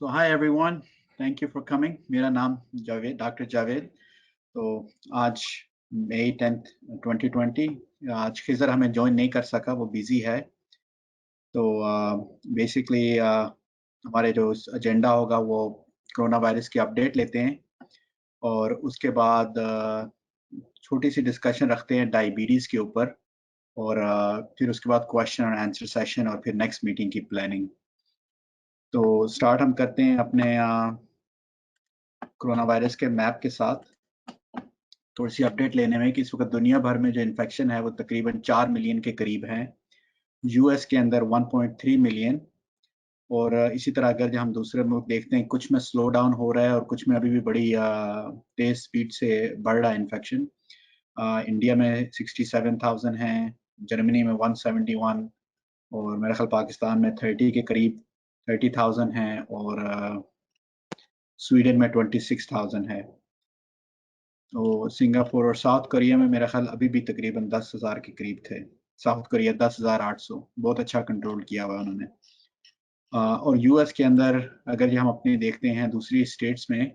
So hi everyone, thank you for coming. मेरा नाम Javed, doctor Javed. तो आज मई 10th 2020 आज खिजर हमें ज्वाइन नहीं कर सका, वो बिजी है। तो बेसिकली हमारे जो एजेंडा होगा वो कोरोना वायरस की अपडेट लेते हैं और उसके बाद छोटी सी डिस्कशन रखते हैं डायबिटीज़ के ऊपर और फिर उसके बाद क्वेश्चन और आंसर सेशन और फिर नेक्स्ट मीटिंग की प्लानिंग। तो स्टार्ट हम करते हैं अपने कोरोना वायरस के मैप के साथ थोड़ी सी अपडेट लेने में कि इस वक्त दुनिया भर में जो इन्फेक्शन है वो तकरीबन 4 मिलियन के करीब हैं। यूएस के अंदर 1.3 मिलियन और इसी तरह अगर हम दूसरे मुल्क देखते हैं, कुछ में स्लो डाउन हो रहा है और कुछ में अभी भी बड़ी तेज स्पीड से बढ़ रहा है इन्फेक्शन। इंडिया में 67,000 हैं, जर्मनी में 171 और मेरे ख्याल पाकिस्तान में 30 के करीब 30,000 हैं और स्वीडन में 26,000 है। तो सिंगापुर और साउथ कोरिया में मेरा ख्याल अभी भी तकरीबन 10,000 के करीब थे। साउथ कोरिया 10,800, बहुत अच्छा कंट्रोल किया हुआ उन्होंने। और यूएस के अंदर अगर हम अपने देखते हैं दूसरी स्टेट्स में,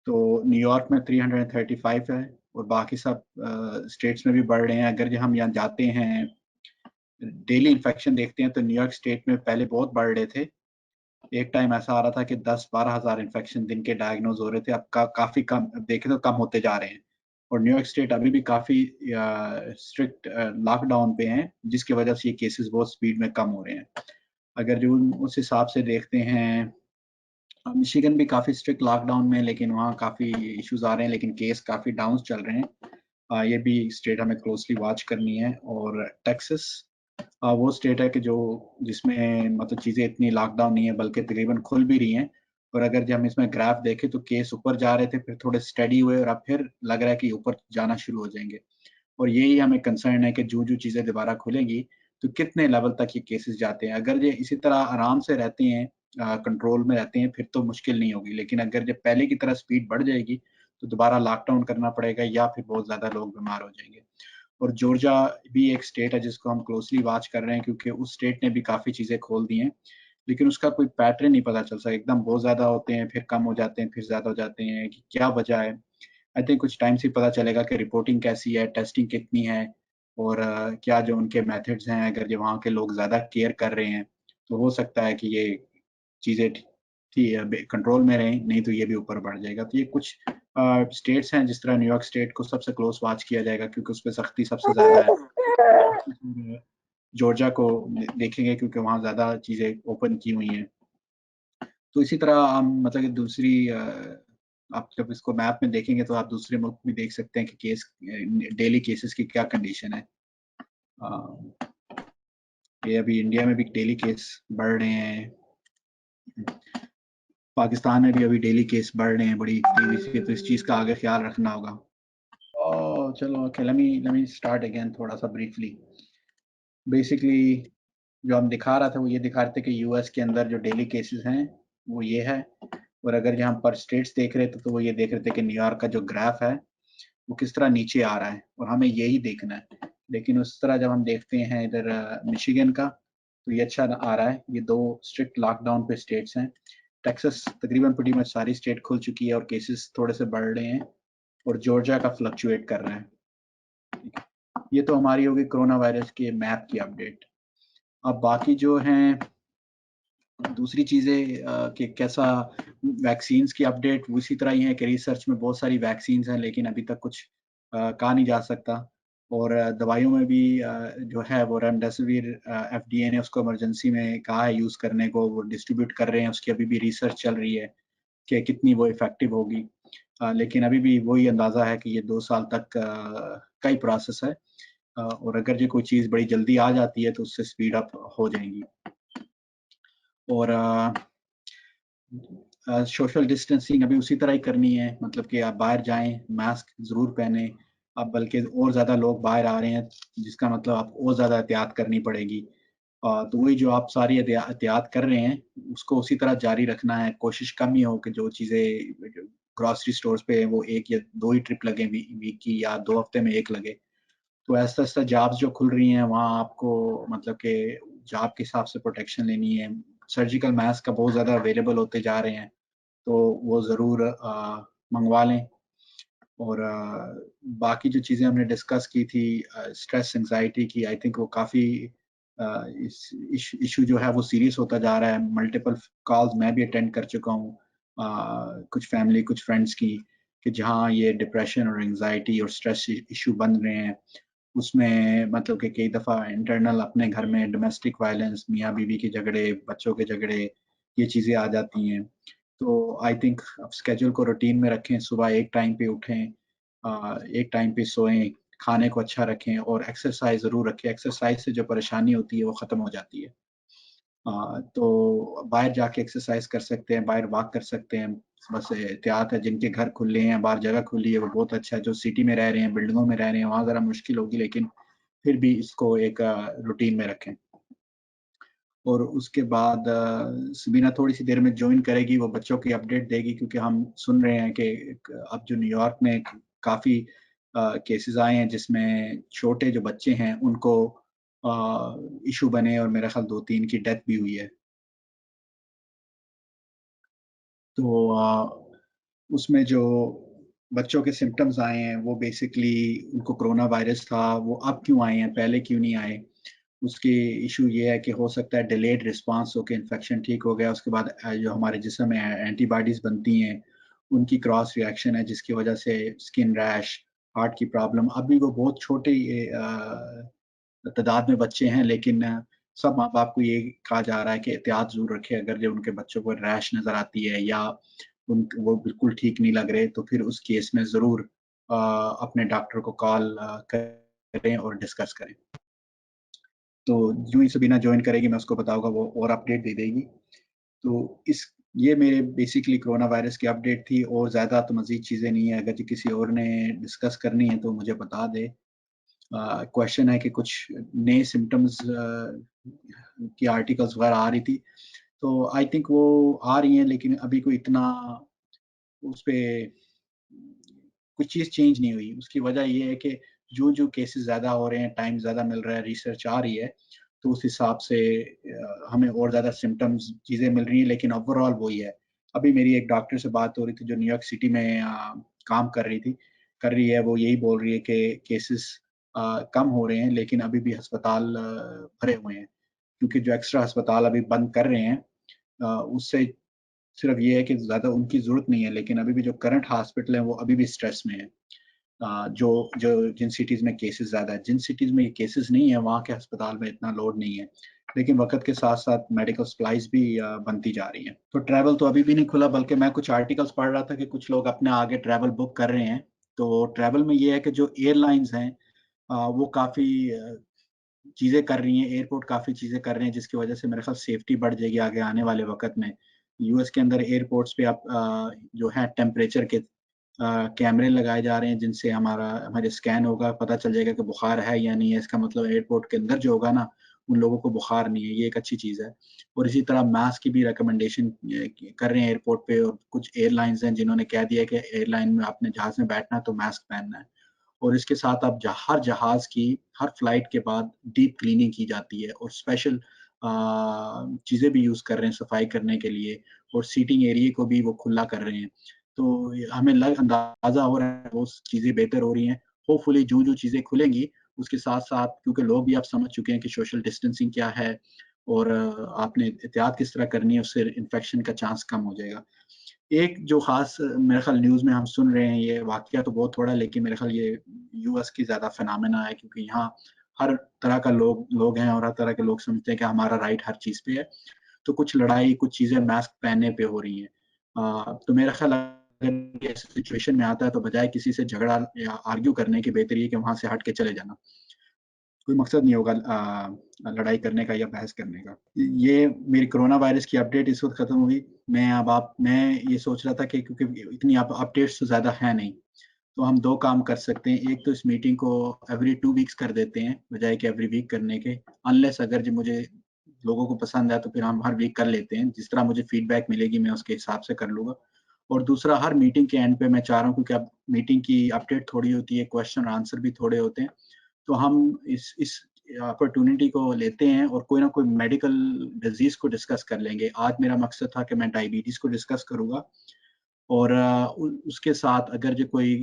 तो न्यूयॉर्क में 335 है और बाकी सब स्टेट्स में भी बढ़ रहे हैं। अगर हम यहाँ जाते हैं डेली इन्फेक्शन देखते हैं तो न्यूयॉर्क स्टेट में पहले बहुत बढ़ रहे थे। एक टाइम ऐसा आ रहा था कि 10-12 हज़ार इन्फेक्शन दिन के डायग्नोज हो रहे थे। अब काफ़ी कम, अब देखें तो कम होते जा रहे हैं और न्यूयॉर्क स्टेट अभी भी काफ़ी स्ट्रिक्ट लॉकडाउन पे हैं, जिसकी वजह से ये केसेस बहुत स्पीड में कम हो रहे हैं। अगर जो उस हिसाब से देखते हैं, मिशिगन भी काफ़ी स्ट्रिक्ट लॉकडाउन में, लेकिन वहाँ काफ़ी इश्यूज आ रहे हैं, लेकिन केस काफ़ी डाउन चल रहे हैं। ये भी स्टेट हमें क्लोजली वॉच करनी है। और टेक्सास वो स्टेट है कि जो जिसमें मतलब चीज़ें इतनी लॉकडाउन नहीं है, बल्कि तकरीबन खुल भी रही हैं। और अगर जब हम इसमें ग्राफ देखें तो केस ऊपर जा रहे थे, फिर थोड़े स्टडी हुए और अब फिर लग रहा है कि ऊपर जाना शुरू हो जाएंगे। और यही हमें कंसर्न है कि जो चीज़ें दोबारा खुलेंगी तो कितने लेवल तक ये केसेस जाते हैं। अगर ये इसी तरह आराम से रहते हैं, कंट्रोल में रहते हैं, फिर तो मुश्किल नहीं होगी। लेकिन अगर जब पहले की तरह स्पीड बढ़ जाएगी तो दोबारा लॉकडाउन करना पड़ेगा या फिर बहुत ज़्यादा लोग बीमार हो जाएंगे। और जॉर्जिया भी एक स्टेट है जिसको हम क्लोजली वॉच कर रहे हैं, क्योंकि उस स्टेट ने भी काफ़ी चीज़ें खोल दी हैं, लेकिन उसका कोई पैटर्न नहीं पता चल सकता। एकदम बहुत ज़्यादा होते हैं, फिर कम हो जाते हैं, फिर ज़्यादा हो जाते हैं, कि क्या वजह है। आई थिंक कुछ टाइम से पता चलेगा कि रिपोर्टिंग कैसी है, टेस्टिंग कितनी है और क्या जो उनके मेथड्स हैं। अगर जो वहाँ के लोग ज़्यादा केयर कर रहे हैं तो हो सकता है कि ये चीज़ें कंट्रोल में रहें, नहीं तो ये भी ऊपर बढ़ जाएगा। तो ये कुछ स्टेट्स हैं, जिस तरह न्यूयॉर्क स्टेट को सबसे क्लोज वॉच किया जाएगा क्योंकि उस पर सख्ती सबसे ज़्यादा है। जॉर्जिया को देखेंगे क्योंकि वहाँ ज़्यादा चीज़ें ओपन की हुई हैं। तो इसी तरह हम मतलब कि दूसरी आप जब इसको मैप में देखेंगे तो आप दूसरे मुल्क भी देख सकते हैं कि केस डेली केसेस की क्या कंडीशन है। अ, ये अभी इंडिया में भी डेली केस बढ़ रहे हैं, पाकिस्तान में भी अभी डेली केस बढ़ रहे हैं बड़ी तेजी से, तो इस चीज़ का आगे ख्याल रखना होगा। चलो okay, let me start again थोड़ा सा ब्रीफली। बेसिकली जो हम दिखा रहा था वो ये दिखा रहे थे कि यूएस के अंदर जो डेली केसेस हैं वो ये है। और अगर यहाँ पर स्टेट्स देख रहे थे तो वो ये देख रहे थे कि न्यूयॉर्क का जो ग्राफ है वो किस तरह नीचे आ रहा है और हमें यही देखना है। लेकिन उस तरह जब हम देखते हैं इधर मिशिगन का, तो ये अच्छा आ रहा है। ये 2 स्ट्रिक्ट लॉकडाउन पे स्टेट्स हैं। टेक्सास तकरीबन pretty much सारी स्टेट खुल चुकी है और केसेस थोड़े से बढ़ रहे हैं और जॉर्जिया का फ्लक्चुएट कर रहा है। ये तो हमारी होगी कोरोना वायरस के मैप की अपडेट। अब बाकी जो हैं दूसरी चीज़ें कि कैसा वैक्सीन्स की अपडेट वो इसी तरह ही है कि रिसर्च में बहुत सारी वैक्सीन्स हैं, लेकिन अभी तक कुछ कहा नहीं जा सकता। और दवाइयों में भी जो है वो रेमडेसिविर एफडीए ने उसको इमरजेंसी में कहा है यूज़ करने को, वो डिस्ट्रीब्यूट कर रहे हैं। उसकी अभी भी रिसर्च चल रही है कि कितनी वो इफ़ेक्टिव होगी। लेकिन अभी भी वही अंदाज़ा है कि ये 2 साल तक का ही प्रोसेस है। और अगर जो कोई चीज़ बड़ी जल्दी आ जाती है तो उससे स्पीड अप हो जाएगी। और सोशल डिस्टेंसिंग अभी उसी तरह ही करनी है, मतलब कि आप बाहर जाएं, मास्क ज़रूर पहने। अब बल्कि और ज़्यादा लोग बाहर आ रहे हैं, जिसका मतलब आपको और ज़्यादा एहतियात करनी पड़ेगी। तो वही जो आप सारी एहतियात कर रहे हैं उसको उसी तरह जारी रखना है। कोशिश कम ही हो कि जो चीज़ें ग्रॉसरी स्टोर्स पे वो 1 या 2 ही ट्रिप लगे वीक की, या 2 हफ्ते में 1 लगे। तो ऐसा-ऐसा जॉब्स जो खुल रही हैं वहाँ आपको मतलब कि जॉब के हिसाब से प्रोटेक्शन लेनी है, सर्जिकल मास्क का बहुत ज़्यादा अवेलेबल होते जा रहे हैं, तो वो ज़रूर मंगवा लें। और बाकी जो चीज़ें हमने डिस्कस की थी, स्ट्रेस एंजाइटी की, आई थिंक वो काफ़ी इस इशू जो है वो सीरियस होता जा रहा है। मल्टीपल कॉल्स मैं भी अटेंड कर चुका हूँ, कुछ फैमिली कुछ फ्रेंड्स की, कि जहाँ ये डिप्रेशन और एंजाइटी और स्ट्रेस इशू बन रहे हैं। उसमें मतलब कि कई दफ़ा इंटरनल अपने घर में डोमेस्टिक वायलेंस, मियाँ बीवी के झगड़े, बच्चों के झगड़े, ये चीज़ें आ जाती हैं। तो आई थिंक अब स्केड्यूल को रूटीन में रखें, सुबह एक टाइम पे उठें, एक टाइम पे सोएं, खाने को अच्छा रखें और एक्सरसाइज ज़रूर रखें। एक्सरसाइज से जो परेशानी होती है वो ख़त्म हो जाती है। तो बाहर जाके एक्सरसाइज कर सकते हैं, बाहर वॉक कर सकते हैं। बस एहतियात है, जिनके घर खुले हैं, बाहर जगह खुली है, वो बहुत अच्छा है। जो सिटी में रह रहे हैं, बिल्डिंगों में रह रहे हैं, वहाँ ज़रा मुश्किल होगी, लेकिन फिर भी इसको एक रूटीन में रखें। और उसके बाद सबीना थोड़ी सी देर में ज्वाइन करेगी, वो बच्चों की अपडेट देगी, क्योंकि हम सुन रहे हैं कि अब जो न्यूयॉर्क में काफ़ी केसेस आए हैं जिसमें छोटे जो बच्चे हैं उनको इशू बने, और मेरा ख्याल 2-3 की डेथ भी हुई है। तो उसमें जो बच्चों के सिम्पटम्स आए हैं वो बेसिकली उनको कोरोना वायरस था, वो अब क्यों आए हैं, पहले क्यों नहीं आए? उसकी इशू ये है कि हो सकता है डिलेड रिस्पॉन्स हो के इन्फेक्शन ठीक हो गया, उसके बाद जो हमारे जिस्म में एंटीबॉडीज़ बनती हैं, उनकी क्रॉस रिएक्शन है जिसकी वजह से स्किन रैश, हार्ट की प्रॉब्लम। अभी वो बहुत छोटे तादाद में बच्चे हैं, लेकिन सब माँ-बाप को ये कहा जा रहा है कि एहतियात ज़रूर रखें। अगर जो उनके बच्चों को रैश नज़र आती है या वो बिल्कुल ठीक नहीं लग रहे, तो फिर उस केस में ज़रूर अपने डॉक्टर को कॉल करें और डिस्कस करें। तो यूँ ही सबीना जॉइन करेगी, मैं उसको बताऊँगा, वो और अपडेट दे देगी। तो इस ये मेरे बेसिकली कोरोना वायरस की अपडेट थी, और ज़्यादा तो मज़ीद चीज़ें नहीं है। अगर जी किसी और ने डिस्कस करनी है तो मुझे बता दे। क्वेश्चन है कि कुछ नए सिम्पटम्स की आर्टिकल्स वगैरह आ रही थी, तो आई थिंक वो आ रही हैं, लेकिन अभी कोई इतना उसपे कुछ चीज़ चेंज नहीं हुई। उसकी वजह ये है कि जो केसेस ज़्यादा हो रहे हैं, टाइम ज़्यादा मिल रहा है, रिसर्च आ रही है, तो उस हिसाब से हमें और ज़्यादा सिम्पटम्स चीज़ें मिल रही हैं, लेकिन ओवरऑल वही है। अभी मेरी एक डॉक्टर से बात हो रही थी जो न्यूयॉर्क सिटी में काम कर रही है, वो यही बोल रही है कि केसेस कम हो रहे हैं, लेकिन अभी भी अस्पताल भरे हुए हैं। क्योंकि जो एक्स्ट्रा अस्पताल अभी बंद कर रहे हैं, उससे सिर्फ ये है कि ज़्यादा उनकी ज़रूरत नहीं है, लेकिन अभी भी जो करंट हॉस्पिटल है वो अभी भी स्ट्रेस में है। जो जो जिन सिटीज़ में केसेस ज़्यादा है, जिन सिटीज़ में ये केसेस नहीं है, वहाँ के अस्पताल में इतना लोड नहीं है। लेकिन वक़्त के साथ-साथ मेडिकल सप्लाइज़ भी बनती जा रही हैं। तो ट्रैवल तो अभी भी नहीं खुला, बल्कि मैं कुछ आर्टिकल्स पढ़ रहा था कि कुछ लोग अपने आगे ट्रैवल बुक कर रहे हैं। तो ट्रैवल में ये है कि जो एयरलाइन्स हैं, वो काफ़ी चीज़ें कर रही हैं, एयरपोर्ट काफ़ी चीज़ें कर रहे हैं, जिसकी वजह से मेरे ख्याल सेफ्टी बढ़ जाएगी आगे आने वाले वक़्त में। यूएस के अंदर एयरपोर्ट्स पे आप जो है टेम्परेचर के कैमरे लगाए जा रहे हैं, जिनसे हमारे स्कैन होगा, पता चल जाएगा कि बुखार है या नहीं है। इसका मतलब एयरपोर्ट के अंदर जो होगा ना, उन लोगों को बुखार नहीं है, ये एक अच्छी चीज़ है। और इसी तरह मास्क की भी रिकमेंडेशन कर रहे हैं एयरपोर्ट पे, और कुछ एयरलाइन्स हैं जिन्होंने कह दिया है कि एयरलाइन में आपने जहाज़ में बैठना है तो मास्क पहनना है। और इसके साथ अब हर जहाज़ की हर फ्लाइट के बाद डीप क्लीनिंग की जाती है, और स्पेशल चीज़ें भी यूज़ कर रहे हैं सफाई करने के लिए, और सीटिंग एरिया को भी वो खुला कर रहे हैं। तो हमें अंदाज़ा हो रहा है वो चीज़ें बेहतर हो रही हैं। होपफुली जो चीज़ें खुलेंगी, उसके साथ-साथ, क्योंकि लोग भी अब समझ चुके हैं कि सोशल डिस्टेंसिंग क्या है, और आपने एहतियात किस तरह करनी है, उससे इन्फेक्शन का चांस कम हो जाएगा। एक जो ख़ास मेरे ख़्याल न्यूज़ में हम सुन रहे हैं, ये वाक़या तो बहुत थोड़ा है, लेकिन मेरे ख़्याल ये यूएस की ज़्यादा फिनोमेना है, क्योंकि यहाँ हर तरह का लोग हैं, और हर तरह के लोग समझते हैं कि हमारा राइट हर चीज़ पे है। तो कुछ लड़ाई, कुछ चीज़ें मास्क पहनने पे हो रही हैं। तो मेरा ख़्याल अगर ये ऐसी सिचुएशन में आता है, तो बजाय किसी से झगड़ा या आर्ग्यू करने की, बेहतर ये है कि वहाँ से हट के चले जाना। कोई मकसद नहीं होगा लड़ाई करने का या बहस करने का। ये मेरी कोरोना वायरस की अपडेट इस वक़्त खत्म हुई। मैं ये सोच रहा था कि क्योंकि इतनी अपडेट्स तो ज़्यादा है नहीं, तो हम 2 काम कर सकते हैं। एक तो इस मीटिंग को एवरी 2 वीक्स कर देते हैं, बजाए कि एवरी वीक करने के। अनलेस अगर जो मुझे लोगों को पसंद है, तो फिर हम हर वीक कर लेते हैं। जिस तरह मुझे फीडबैक मिलेगी, मैं उसके हिसाब से कर लूँगा। और दूसरा, हर मीटिंग के एंड पे मैं चाह रहा हूँ, क्योंकि अब मीटिंग की अपडेट थोड़ी होती है, क्वेश्चन और आंसर भी थोड़े होते हैं। तो हम इस अपॉर्चुनिटी को लेते हैं और कोई ना कोई मेडिकल डिजीज को डिस्कस कर लेंगे। आज मेरा मकसद था कि मैं डायबिटीज को डिस्कस करूंगा और उसके साथ अगर जो कोई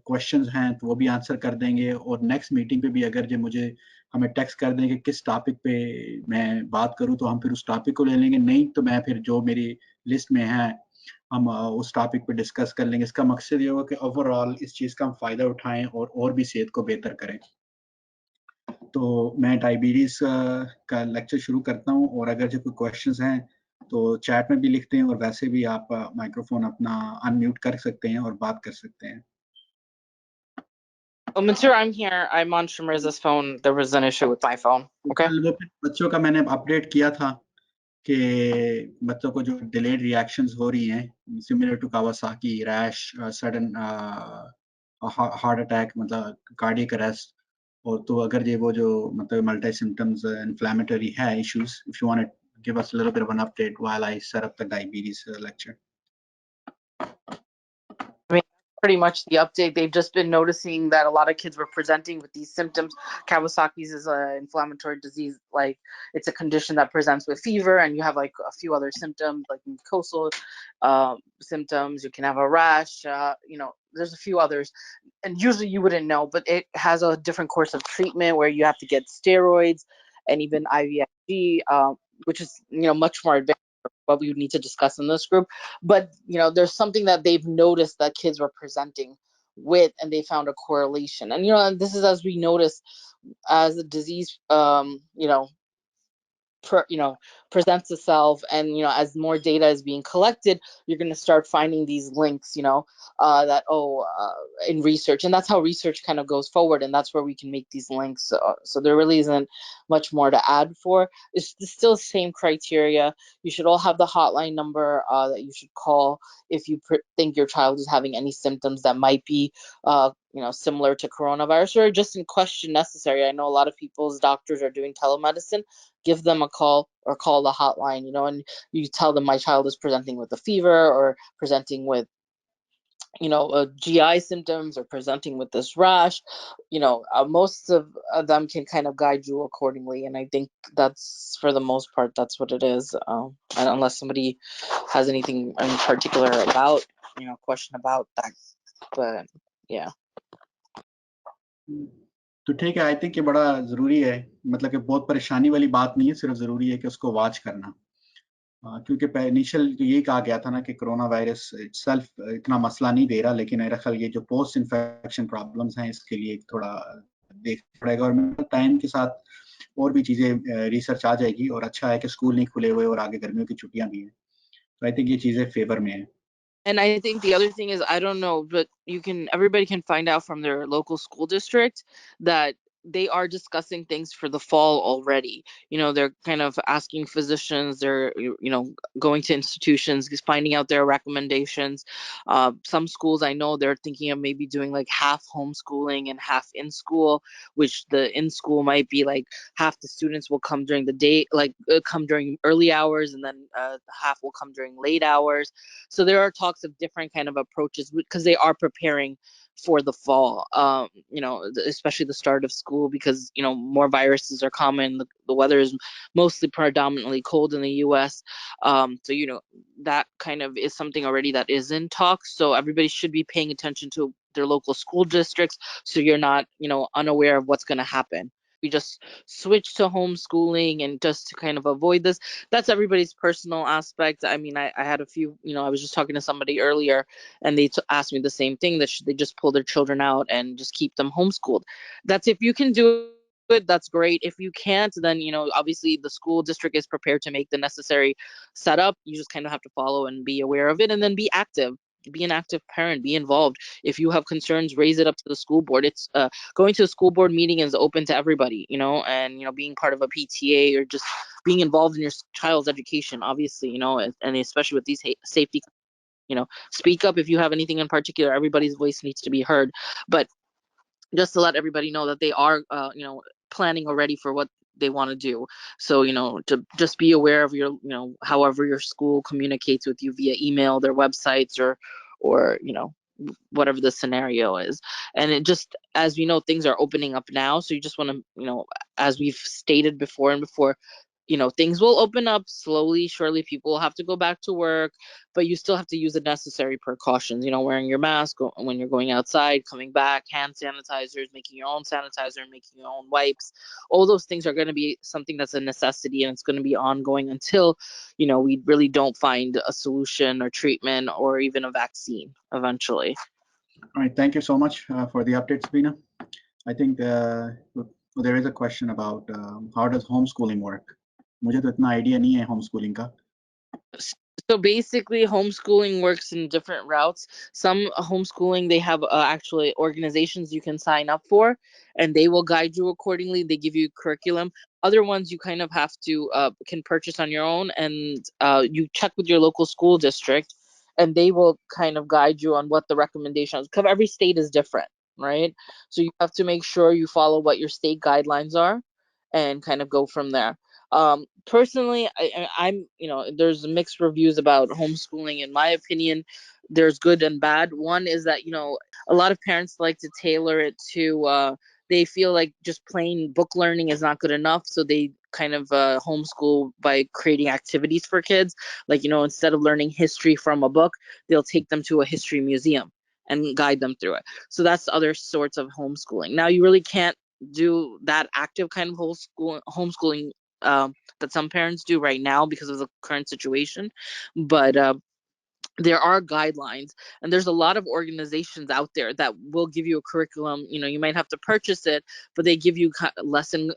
क्वेश्चंस हैं तो वो भी आंसर कर देंगे, और नेक्स्ट मीटिंग पे भी अगर जो मुझे हमें टेक्स्ट कर देंगे किस टॉपिक पे मैं बात करूं तो हम फिर उस टॉपिक को ले लेंगे, नहीं तो मैं फिर जो मेरी लिस्ट में है हम उस टॉपिक पे डिस्कस कर लेंगे। इसका मकसद ये होगा कि ओवरऑल इस चीज़ का हम फ़ायदा उठाएं और भी सेहत को बेहतर करें। तो मैं डायबिटीज़ का लेक्चर शुरू करता हूं, और अगर जो कोई क्वेश्चंस हैं तो चैट में भी लिखते हैं, और वैसे भी आप माइक्रोफोन अपना अनम्यूट कर सकते हैं और बात कर सकते हैं। Oh, Mansoor, I'm here. I'm on Shmirza's phone. There was an issue with my phone. Okay. कल वो बच्चों का मैंने अपडेट किया था कि बच्चों को जो डिलेड रिएक्शंस हो रही हैं similar to Kawasaki rash, sudden heart attack, मतलब कार्डियक अरेस्ट, और तो अगर ये वो जो मतलब मल्टी सिम्टम्स इन्फ्लेमेटरी है issues, if you want to give us a little bit of an update while I set up the diabetes lecture. I mean, pretty much the update. They've just been noticing that a lot of kids were presenting with these symptoms. Kawasaki's is an inflammatory disease. Like, it's a condition that presents with fever, and you have like a few other symptoms, like mucosal symptoms. You can have a rash. There's a few others, and usually you wouldn't know, but it has a different course of treatment where you have to get steroids and even IVIG, which is much more advanced. What we would need to discuss in this group, but there's something that they've noticed that kids were presenting with, and they found a correlation. And this is as we notice as the disease presents itself, and as more data is being collected, you're going to start finding these links, that in research, and that's how research kind of goes forward, and that's where we can make these links. So there really isn't much more to add for. It's still the same criteria. You should all have the hotline number that you should call if you think your child is having any symptoms that might be similar to coronavirus, or just in question necessary. I know a lot of people's doctors are doing telemedicine. Give them a call or call the hotline, and you tell them my child is presenting with a fever, or presenting with GI symptoms, or presenting with this rash. Most of them can kind of guide you accordingly, and I think that's, for the most part, that's what it is. And unless somebody has anything in particular about question about that, but yeah. तो ठीक है, आई think ये बड़ा ज़रूरी है, मतलब कि बहुत परेशानी वाली बात नहीं है, सिर्फ ज़रूरी है कि उसको वॉच करना। क्योंकि इनिशियल तो यही कहा गया था ना कि कोरोना वायरस इटसेल्फ इतना मसला नहीं दे रहा, लेकिन मेरा ख्याल ये जो पोस्ट इन्फेक्शन प्रॉब्लम्स हैं इसके लिए थोड़ा देखना पड़ेगा, और टाइम के साथ और भी चीज़ें रिसर्च आ जाएगी, और अच्छा है कि स्कूल नहीं खुले हुए और आगे गर्मियों की छुट्टियां भी हैं, तो आई थिंक ये चीज़ें फेवर में है। And I think the other thing is, I don't know, but everybody can find out from their local school district that they are discussing things for the fall already. They're kind of asking physicians, they're, going to institutions, just finding out their recommendations. Some schools, I know, they're thinking of maybe doing like half homeschooling and half in school, which the in school might be like half the students will come during the day, like come during early hours, and then half will come during late hours. So there are talks of different kind of approaches, because they are preparing for the fall, especially the start of school, because more viruses are common. The weather is mostly predominantly cold in the US. So that kind of is something already that is in talks. So everybody should be paying attention to their local school districts, so you're not unaware of what's going to happen. We just switch to homeschooling, and just to kind of avoid this, that's everybody's personal aspect. I mean, I had a few, I was just talking to somebody earlier, and they asked me the same thing, that should they just pull their children out and just keep them homeschooled. That's, if you can do it, that's great. If you can't, then obviously the school district is prepared to make the necessary setup. You just kind of have to follow and be aware of it, and then be active. Be an active parent, be involved. If you have concerns, raise it up to the school board. It's going to a school board meeting is open to everybody, and being part of a PTA, or just being involved in your child's education, obviously, and especially with these safety, speak up if you have anything in particular. Everybody's voice needs to be heard. But just to let everybody know that they are planning already for what they want to do. So to just be aware of your, however your school communicates with you via email, their websites, or whatever the scenario is. And it just, as we know, things are opening up now, so you just want to as we've stated before and before, things will open up slowly, surely. People will have to go back to work, but you still have to use the necessary precautions, wearing your mask when you're going outside, coming back, hand sanitizers, making your own sanitizer, making your own wipes. All those things are going to be something that's a necessity, and it's going to be ongoing until, we really don't find a solution or treatment or even a vaccine eventually. All right, thank you so much for the update, Sabina. I think there is a question about how does homeschooling work. मुझे तो इतना idea नहीं है homeschooling का. So basically, homeschooling works in different routes. Some homeschooling, they have actually organizations you can sign up for, and they will guide you accordingly. They give you curriculum. Other ones you kind of have to can purchase on your own, and you check with your local school district, and they will kind of guide you on what the recommendations. Because every state is different, right? So you have to make sure you follow what your state guidelines are, and kind of go from there. Personally, I'm there's mixed reviews about homeschooling. In my opinion, there's good and bad. One is that a lot of parents like to tailor it to they feel like just plain book learning is not good enough, so they kind of homeschool by creating activities for kids. Like, instead of learning history from a book, they'll take them to a history museum and guide them through it. So that's other sorts of homeschooling. Now, you really can't do that active kind of homeschooling that some parents do right now because of the current situation. But there are guidelines, and there's a lot of organizations out there that will give you a curriculum. You might have to purchase it, but they give you lesson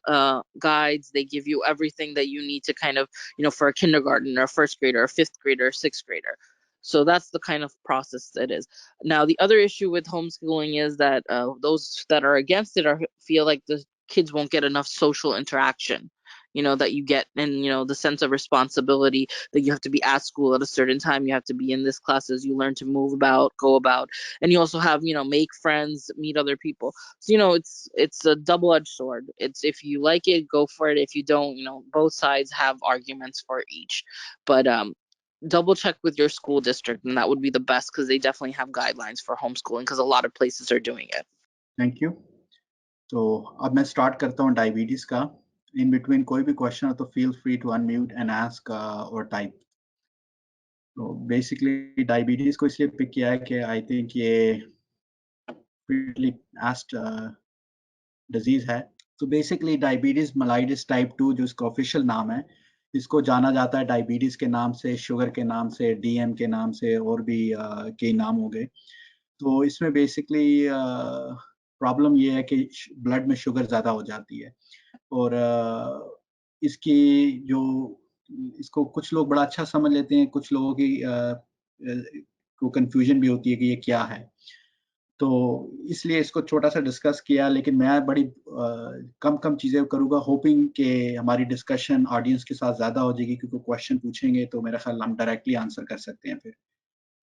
guides. They give you everything that you need to kind of, for a kindergarten or a first grader or fifth grader or sixth grader. So that's the kind of process it is. Now, the other issue with homeschooling is that those that are against it feel like the kids won't get enough social interaction, that you get, and the sense of responsibility that you have to be at school at a certain time, you have to be in this class as you learn to move about, go about, and you also have, make friends, meet other people. So it's a double-edged sword. It's, if you like it, go for it. If you don't, both sides have arguments for each. But double check with your school district, and that would be the best, because they definitely have guidelines for homeschooling, because a lot of places are doing it. Thank you. तो अब मैं start करता हूँ diabetes का. In between कोई भी question हो तो feel free to unmute and ask और टाइप. तो बेसिकली डायबिटीज को इसलिए पिक किया है कि आई थिंक ये frequently asked डिजीज है. तो बेसिकली डायबिटीज मेलाइटिस टाइप 2 जो इसका ऑफिशियल नाम है, इसको जाना जाता है डायबिटीज के नाम से, शुगर के नाम से, डीएम के नाम से, और भी कई नाम हो गए. तो इसमें बेसिकली प्रॉब्लम ये है कि ब्लड में शुगर ज़्यादा हो जाती है, और इसकी जो इसको कुछ लोग बड़ा अच्छा समझ लेते हैं, कुछ लोगों की को कन्फ्यूजन भी होती है कि ये क्या है. तो इसलिए इसको छोटा-सा डिस्कस किया, लेकिन मैं बड़ी कम चीज़ें करूँगा, होपिंग कि हमारी डिस्कशन ऑडियंस के साथ ज़्यादा हो जाएगी, क्योंकि क्वेश्चन पूछेंगे तो मेरा ख्याल हम डायरेक्टली आंसर कर सकते हैं फिर.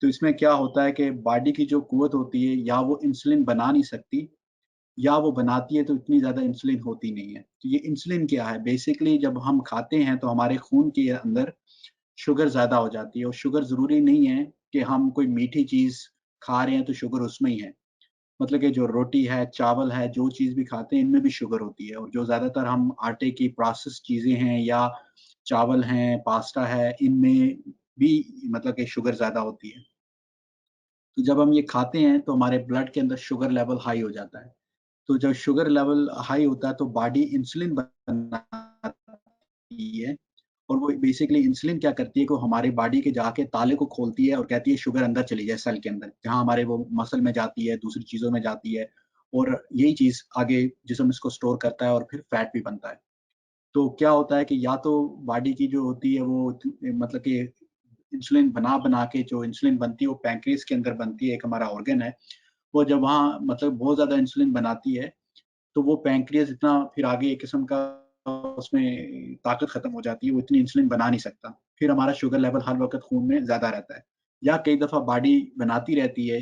तो इसमें क्या होता है कि बॉडी की जो कुव्वत होती है, या वो इंसुलिन बना नहीं सकती, या वो बनाती है तो इतनी ज़्यादा इंसुलिन होती नहीं है. तो ये इंसुलिन क्या है? बेसिकली जब हम खाते हैं तो हमारे खून के अंदर शुगर ज़्यादा हो जाती है, और शुगर ज़रूरी नहीं है कि हम कोई मीठी चीज़ खा रहे हैं तो शुगर उसमें ही है. मतलब कि जो रोटी है, चावल है, जो चीज़ भी खाते हैं इनमें भी शुगर होती है, और जो ज़्यादातर हम आटे की प्रोसेस्ड चीज़ें हैं, या चावल हैं, पास्ता है, इनमें भी मतलब कि शुगर ज़्यादा होती है. तो जब हम ये खाते हैं तो हमारे ब्लड के अंदर शुगर लेवल हाई हो जाता है. तो जब शुगर लेवल हाई होता है तो बॉडी इंसुलिन बनाती है, और वो बेसिकली इंसुलिन क्या करती है कि हमारे बॉडी के जाके ताले को खोलती है और कहती है शुगर अंदर चली जाए सेल के अंदर, जहाँ हमारे वो मसल में जाती है, दूसरी चीज़ों में जाती है, और यही चीज़ आगे जिस्म इसको स्टोर करता है और फिर फैट भी बनता है. तो क्या होता है कि या तो बॉडी की जो होती है वो मतलब कि इंसुलिन बना के जो इंसुलिन बनती है वो पैंक्रियास के अंदर बनती है, एक हमारा ऑर्गन है. वो जब वहाँ मतलब बहुत ज़्यादा इंसुलिन बनाती है, तो वो पैंक्रियास इतना फिर आगे एक किस्म का उसमें ताकत खत्म हो जाती है, वो इतनी इंसुलिन बना नहीं सकता. फिर हमारा शुगर लेवल हर वक़्त खून में ज़्यादा रहता है. या कई दफ़ा बॉडी बनाती रहती है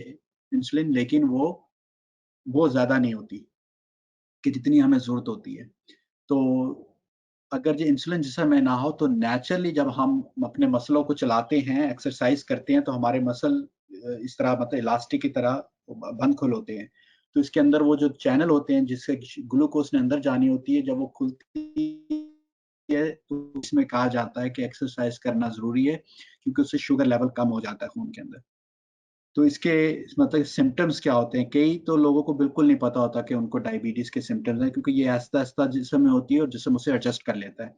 इंसुलिन, लेकिन वो ज़्यादा नहीं होती कि जितनी हमें ज़रूरत होती है. तो अगर ये इंसुलिन जिस समय ना हो तो नेचुरली जब हम अपने मसलों को चलाते हैं, एक्सरसाइज़ करते हैं, तो हमारे मसल इस तरह मतलब इलास्टिक की तरह बंद खुल होते हैं. तो इसके अंदर वो जो चैनल होते हैं जिससे ग्लूकोज ने अंदर जानी होती है, जब वो खुलती है तो इसमें कहा जाता है कि एक्सरसाइज करना ज़रूरी है, क्योंकि उससे शुगर लेवल कम हो जाता है खून के अंदर। तो इसके मतलब सिम्पटम्स क्या होते हैं? कई तो लोगों को बिल्कुल नहीं पता होता कि उनको डायबिटीज़ के सिम्पटम्स हैं, क्योंकि ये आहिस्ता-आहिस्ता जिस्म में होती है और जिस्म उसे एडजस्ट कर लेता है।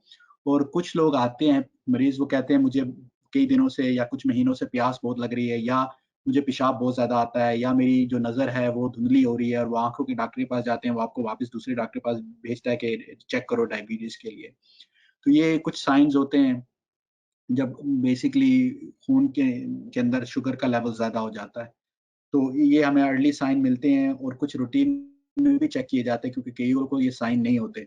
और कुछ लोग आते हैं, मरीज़, वो कहते हैं मुझे कई दिनों से या कुछ महीनों से प्यास बहुत लग रही है, या मुझे पेशाब बहुत ज़्यादा आता है, या मेरी जो नज़र है वो धुंधली हो रही है, और वो आँखों के डॉक्टर के पास जाते हैं, वो आपको वापस दूसरे डॉक्टर के पास भेजता है कि चेक करो डायबिटीज़ के लिए। तो ये कुछ साइन्स होते हैं जब बेसिकली खून के अंदर शुगर का लेवल ज़्यादा हो जाता है। तो ये हमें अर्ली साइन मिलते हैं, और कुछ रूटीन में भी चेक किए जाते हैं, क्योंकि कई लोगों को ये साइन नहीं होते।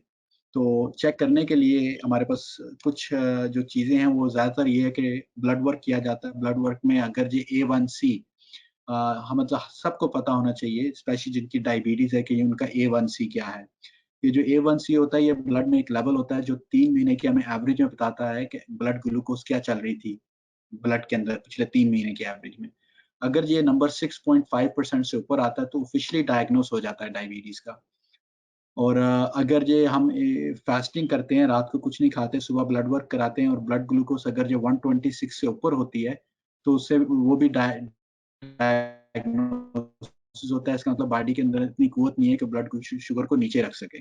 तो चेक करने के लिए हमारे पास कुछ जो चीज़ें हैं वो ज़्यादातर ये है कि ब्लड वर्क किया जाता है। ब्लड वर्क में अगर ये A1C, हम मतलब सबको पता होना चाहिए, स्पेशली जिनकी डायबिटीज़ है, कि उनका A1C क्या है। ये जो A1C होता है, ये ब्लड में एक लेवल होता है जो 3 महीने की हमें एवरेज में बताता है कि ब्लड ग्लूकोज़ क्या चल रही थी ब्लड के अंदर पिछले 3 महीने के एवरेज में। अगर ये नंबर 6.5% से ऊपर आता है तो ऑफ़िशियली डायग्नोज़ हो जाता है डायबिटीज़ का। और अगर ये हम फास्टिंग करते हैं, रात को कुछ नहीं खाते, सुबह ब्लड वर्क कराते हैं, और ब्लड ग्लूकोज़ अगर ये 126 से ऊपर होती है, तो उससे वो भी डायग्नोसिस होता है। इसका मतलब बॉडी के अंदर इतनी कुव्वत नहीं है कि ब्लड शुगर को नीचे रख सके।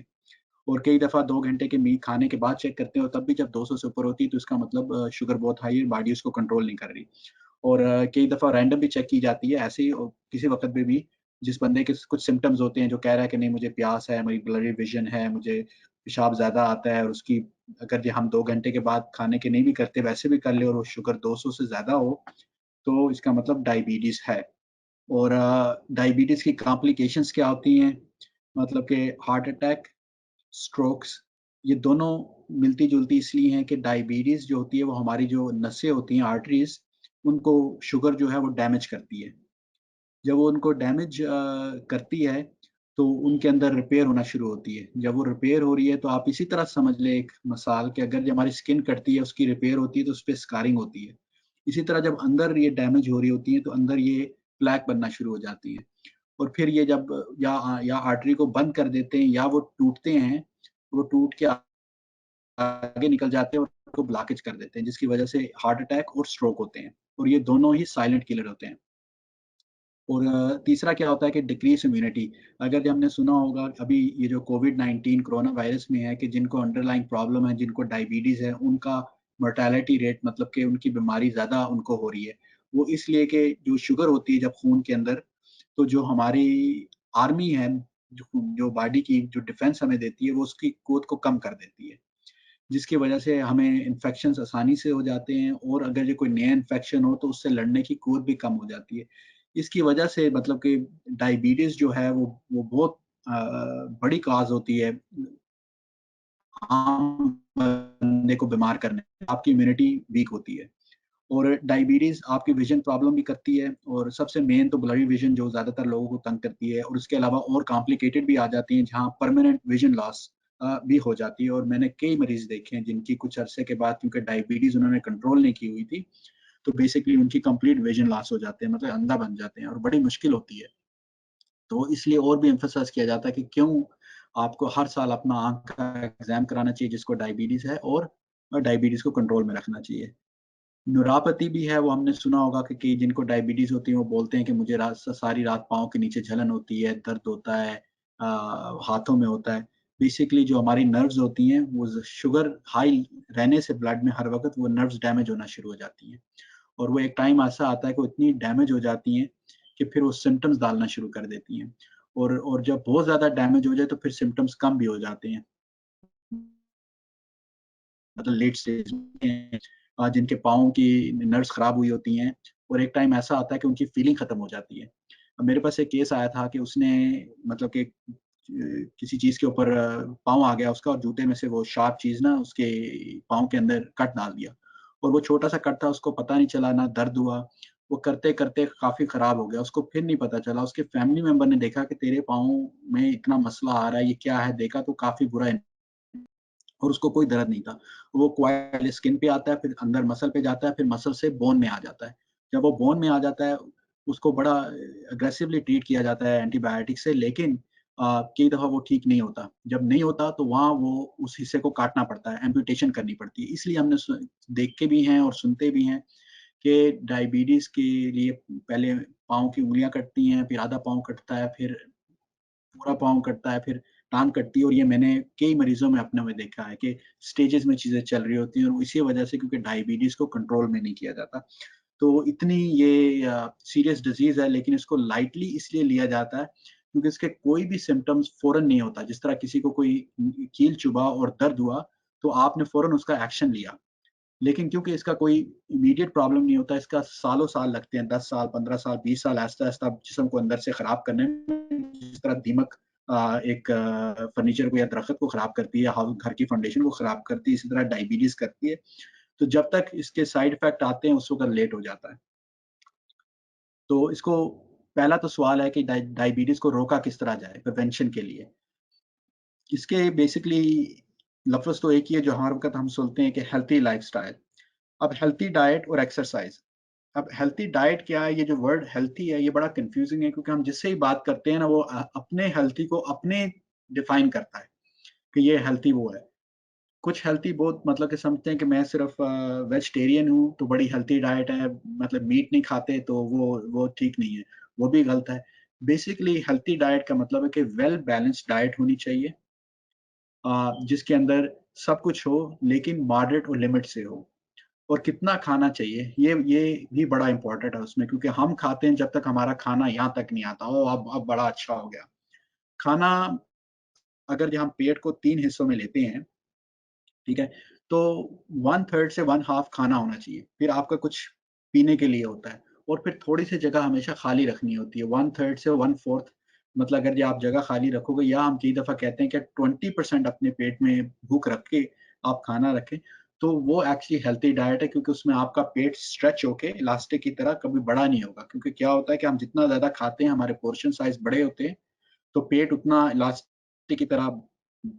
और कई दफ़ा 2 घंटे के खाने के बाद चेक करते हो, तब भी जब 200 से ऊपर होती है, तो इसका मतलब शुगर बहुत हाई है, बॉडी उसको कंट्रोल नहीं कर रही। और कई दफ़ा रैंडम भी चेक की जाती है, ऐसे ही किसी वक़्त पे भी, जिस बंदे के कुछ सिम्पटम्स होते हैं, जो कह रहा है कि नहीं मुझे प्यास है, मेरी ब्लरी विज़न है, मुझे पेशाब ज़्यादा आता है, और उसकी अगर हम 2 घंटे के बाद खाने के नहीं भी करते, वैसे भी कर ले, और वो शुगर 200 से ज़्यादा हो, तो इसका मतलब डायबिटीज़ है। और डायबिटीज़ की कॉम्प्लिकेशंस क्या होती हैं? मतलब कि हार्ट अटैक, स्ट्रोक्स, ये दोनों मिलती-जुलती इसलिए हैं कि डायबिटीज़ जो होती है वो हमारी जो नसें होती हैं, आर्टरीज़, उनको शुगर जो है वो डैमेज करती है। जब वो उनको डैमेज करती है, तो उनके अंदर रिपेयर होना शुरू होती है। जब वो रिपेयर हो रही है, तो आप इसी तरह समझ लें एक मिसाल, कि अगर जो हमारी स्किन कटती है, उसकी रिपेयर होती है, तो उसपे स्कारिंग होती है। इसी तरह जब अंदर ये डैमेज हो रही होती है, तो अंदर ये प्लेक बनना शुरू हो जाती है। और फिर ये जब या आर्टरी को बंद कर देते हैं, या वो टूटते हैं, वो टूट के आगे निकल जाते हैं और उसको ब्लॉकेज कर देते हैं, जिसकी वजह से हार्ट अटैक और स्ट्रोक होते हैं। और ये दोनों ही साइलेंट किलर होते हैं। और तीसरा क्या होता है कि डिक्रीज़ इम्यूनिटी। अगर जो हमने सुना होगा अभी, ये जो कोविड-19 कोरोना वायरस में है, कि जिनको अंडरलाइंग प्रॉब्लम है, जिनको डायबिटीज़ है, उनका मोर्टेलिटी रेट, मतलब कि उनकी बीमारी ज़्यादा उनको हो रही है। वो इसलिए कि जो शुगर होती है जब खून के अंदर, तो जो हमारी आर्मी है, जो जो बॉडी की जो डिफेंस हमें देती है, वो उसकी क़ुव्वत को कम कर देती है। जिसकी वजह से हमें इन्फेक्शंस आसानी से हो जाते हैं, और अगर ये कोई नया इन्फेक्शन हो, तो उससे लड़ने की क़ुव्वत भी कम हो जाती है। इसकी वजह से मतलब कि डायबिटीज़ जो है वो बहुत बड़ी कॉज़ होती है आम बंदे को बीमार करने में। आपकी इम्यूनिटी वीक होती है। और डायबिटीज़ आपकी विज़न प्रॉब्लम भी करती है, और सबसे मेन तो ब्लरी विज़न जो ज़्यादातर लोगों को तंग करती है, और उसके अलावा और कॉम्प्लिकेटेड भी आ जाती हैं, जहाँ परमानेंट विज़न लॉस भी हो जाती है। और मैंने कई मरीज़ देखे हैं जिनकी कुछ अरसे के बाद, क्योंकि डायबिटीज़ उन्होंने कंट्रोल नहीं की हुई थी, तो बेसिकली उनकी कंप्लीट विज़न लॉस हो जाते हैं, मतलब अंधा बन जाते हैं, और बड़ी मुश्किल होती है। तो इसलिए और भी एम्फसाइज़ किया जाता है कि क्यों आपको हर साल अपना आँख का एग्ज़ाम कराना चाहिए जिसको डायबिटीज़ है, और डायबिटीज़ को कंट्रोल में रखना चाहिए। न्यूरोपैथी भी है, वो हमने सुना होगा कि जिनको डायबिटीज़ होती है, वो बोलते हैं कि मुझे सारी रात पाँव के नीचे जलन होती है, दर्द होता है, हाथों में होता है। बेसिकली जो हमारी नर्व्स होती हैं, वो शुगर हाई रहने से ब्लड में हर वक़्त वो नर्व्स डैमेज होना शुरू हो जाती हैं। और वो एक टाइम ऐसा आता है कि वो इतनी डैमेज हो जाती हैं कि फिर वो सिम्पटम्स डालना शुरू कर देती हैं। और जब बहुत ज़्यादा डैमेज हो जाए, तो फिर सिम्पटम्स कम भी हो जाते हैं। मतलब लेट स्टेज में, जिनके पाँव की नर्व्स खराब हुई होती हैं, और एक टाइम ऐसा आता है कि उनकी फीलिंग खत्म हो जाती है। अब मेरे पास एक केस आया था कि उसने मतलब कि किसी चीज़ के ऊपर पाँव आ गया उसका, और जूते में से वो शार्प चीज़ ना उसके पाँव के अंदर कट डाल दिया, और वो छोटा-सा कट था, उसको पता नहीं चला, ना दर्द हुआ। वो करते-करते काफ़ी खराब हो गया, उसको फिर नहीं पता चला। उसके फैमिली मेंबर ने देखा कि तेरे पाँव में इतना मसला आ रहा है, ये क्या है? देखा तो काफ़ी बुरा है, और उसको कोई दर्द नहीं था। वो क्वाइल स्किन पे आता है, फिर अंदर मसल पे जाता है, फिर मसल से बोन में आ जाता है। जब वो बोन में आ जाता है, उसको बड़ा अग्रेसिवली ट्रीट किया जाता है एंटीबायोटिक से, लेकिन कई दफ़ा वो ठीक नहीं होता। जब नहीं होता तो वहाँ वो उस हिस्से को काटना पड़ता है, एम्पुटेशन करनी पड़ती है। इसलिए हमने देख के भी हैं और सुनते भी हैं कि डायबिटीज़ के लिए पहले पाँव की उँगलियाँ कटती हैं, फिर आधा पाँव कटता है, फिर पूरा पाँव कटता है, फिर टाँग कटती है, और ये मैंने कई मरीज़ों में अपने में देखा है कि स्टेजेज़ में चीज़ें चल रही होती हैं, और इसी वजह से क्योंकि डायबिटीज़ को कंट्रोल में नहीं किया जाता। तो इतनी ये सीरियस डिज़ीज़ है, लेकिन इसको लाइटली इसलिए लिया जाता है क्योंकि इसके कोई भी सिम्पटम्स फ़ौरन नहीं होता। जिस तरह किसी को कोई कील चुभा और दर्द हुआ, तो आपने फ़ौरन उसका एक्शन लिया। लेकिन क्योंकि इसका कोई इमीडिएट प्रॉब्लम नहीं होता, इसका सालों-साल लगते हैं, 10 साल, 15 साल, 20 साल ऐसा-ऐसा जिस्म को अंदर से खराब करने में, जिस तरह दीमक एक फर्नीचर को या दरख़्त को खराब करती है, घर की फाउंडेशन को खराब करती है, इसी तरह डायबिटीज़ करती है। तो जब तक इसके साइड इफ़ेक्ट आते हैं, उस वक़्त लेट हो जाता है। तो इसको पहला तो सवाल है कि डायबिटीज़ को रोका किस तरह जाए प्रिवेंशन के लिए? इसके बेसिकली लफ़्ज़ तो एक ही है जो हर वक़्त हम सुनते हैं कि हेल्थी लाइफ़स्टाइल। अब हेल्थी डाइट और एक्सरसाइज़। अब हेल्थी डाइट क्या है? ये जो वर्ड हेल्थी है, ये बड़ा कन्फ्यूज़िंग है क्योंकि हम जिससे भी बात करते हैं ना, वो अपने हेल्थी को अपने डिफ़ाइन करता है कि ये हेल्थी वो है। कुछ हेल्थी बहुत मतलब कि समझते हैं कि मैं सिर्फ़ वेजिटेरियन हूँ, तो बड़ी हेल्थी डाइट है, मतलब मीट नहीं खाते तो वो ठीक नहीं है, वो भी गलत है। बेसिकली हेल्थी डाइट का मतलब है कि वेल बैलेंस्ड डाइट होनी चाहिए, जिसके अंदर सब कुछ हो, लेकिन मॉडरेट और लिमिट से हो। और कितना खाना चाहिए, ये भी बड़ा इम्पोर्टेंट है उसमें, क्योंकि हम खाते हैं जब तक हमारा खाना यहाँ तक नहीं आता, ओह! अब बड़ा अच्छा हो गया। खाना अगर हम पेट को 3 हिस्सों में लेते हैं, ठीक है? तो 1/3 से 1 हाफ खाना होना चाहिए। फिर आपका कुछ पीने के लिए होता है, और फिर थोड़ी-सी जगह हमेशा खाली रखनी होती है। 1/3 से 1/4, मतलब अगर ये आप जगह खाली रखोगे, या हम कई दफ़ा कहते हैं कि 20% अपने पेट में भूख रख के आप खाना रखें, तो वो एक्चुअली हेल्थी डाइट है, क्योंकि उसमें आपका पेट स्ट्रेच होके इलास्टिक की तरह कभी बड़ा नहीं होगा। क्योंकि क्या होता है कि हम जितना ज़्यादा खाते हैं, हमारे पोर्शन साइज़ बड़े होते हैं, तो पेट उतना इलास्टिक की तरह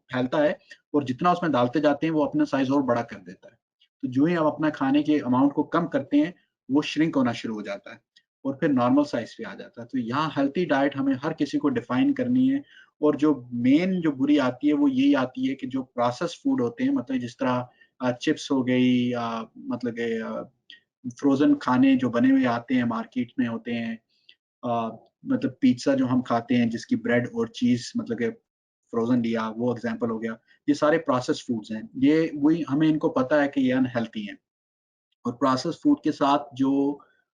फैलता है, और जितना उसमें डालते जाते हैं, वो अपना साइज़ और बड़ा कर देता है। तो जो ही आप अपना खाने के अमाउंट को कम करते हैं, वो श्रिंक होना शुरू हो जाता है, और फिर नॉर्मल साइज़ पे आ जाता है। तो यहाँ हेल्थी डाइट हमें हर किसी को डिफ़ाइन करनी है, और जो मेन जो बुरी आती है, वो यही आती है कि जो प्रोसेस्ड फूड होते हैं, मतलब जिस तरह चिप्स हो गई, मतलब कि फ्रोज़न खाने जो बने हुए आते हैं, मार्केट में होते हैं, अ, मतलब पिज़्ज़ा जो हम खाते हैं, जिसकी ब्रेड और चीज़ मतलब कि फ्रोज़न लिया, वो एग्ज़ाम्पल हो गया। ये सारे प्रोसेस्ड फूड्स हैं। ये वही हमें इनको पता है कि ये अनहेल्थी हैं, और प्रोसेस्ड फूड के साथ जो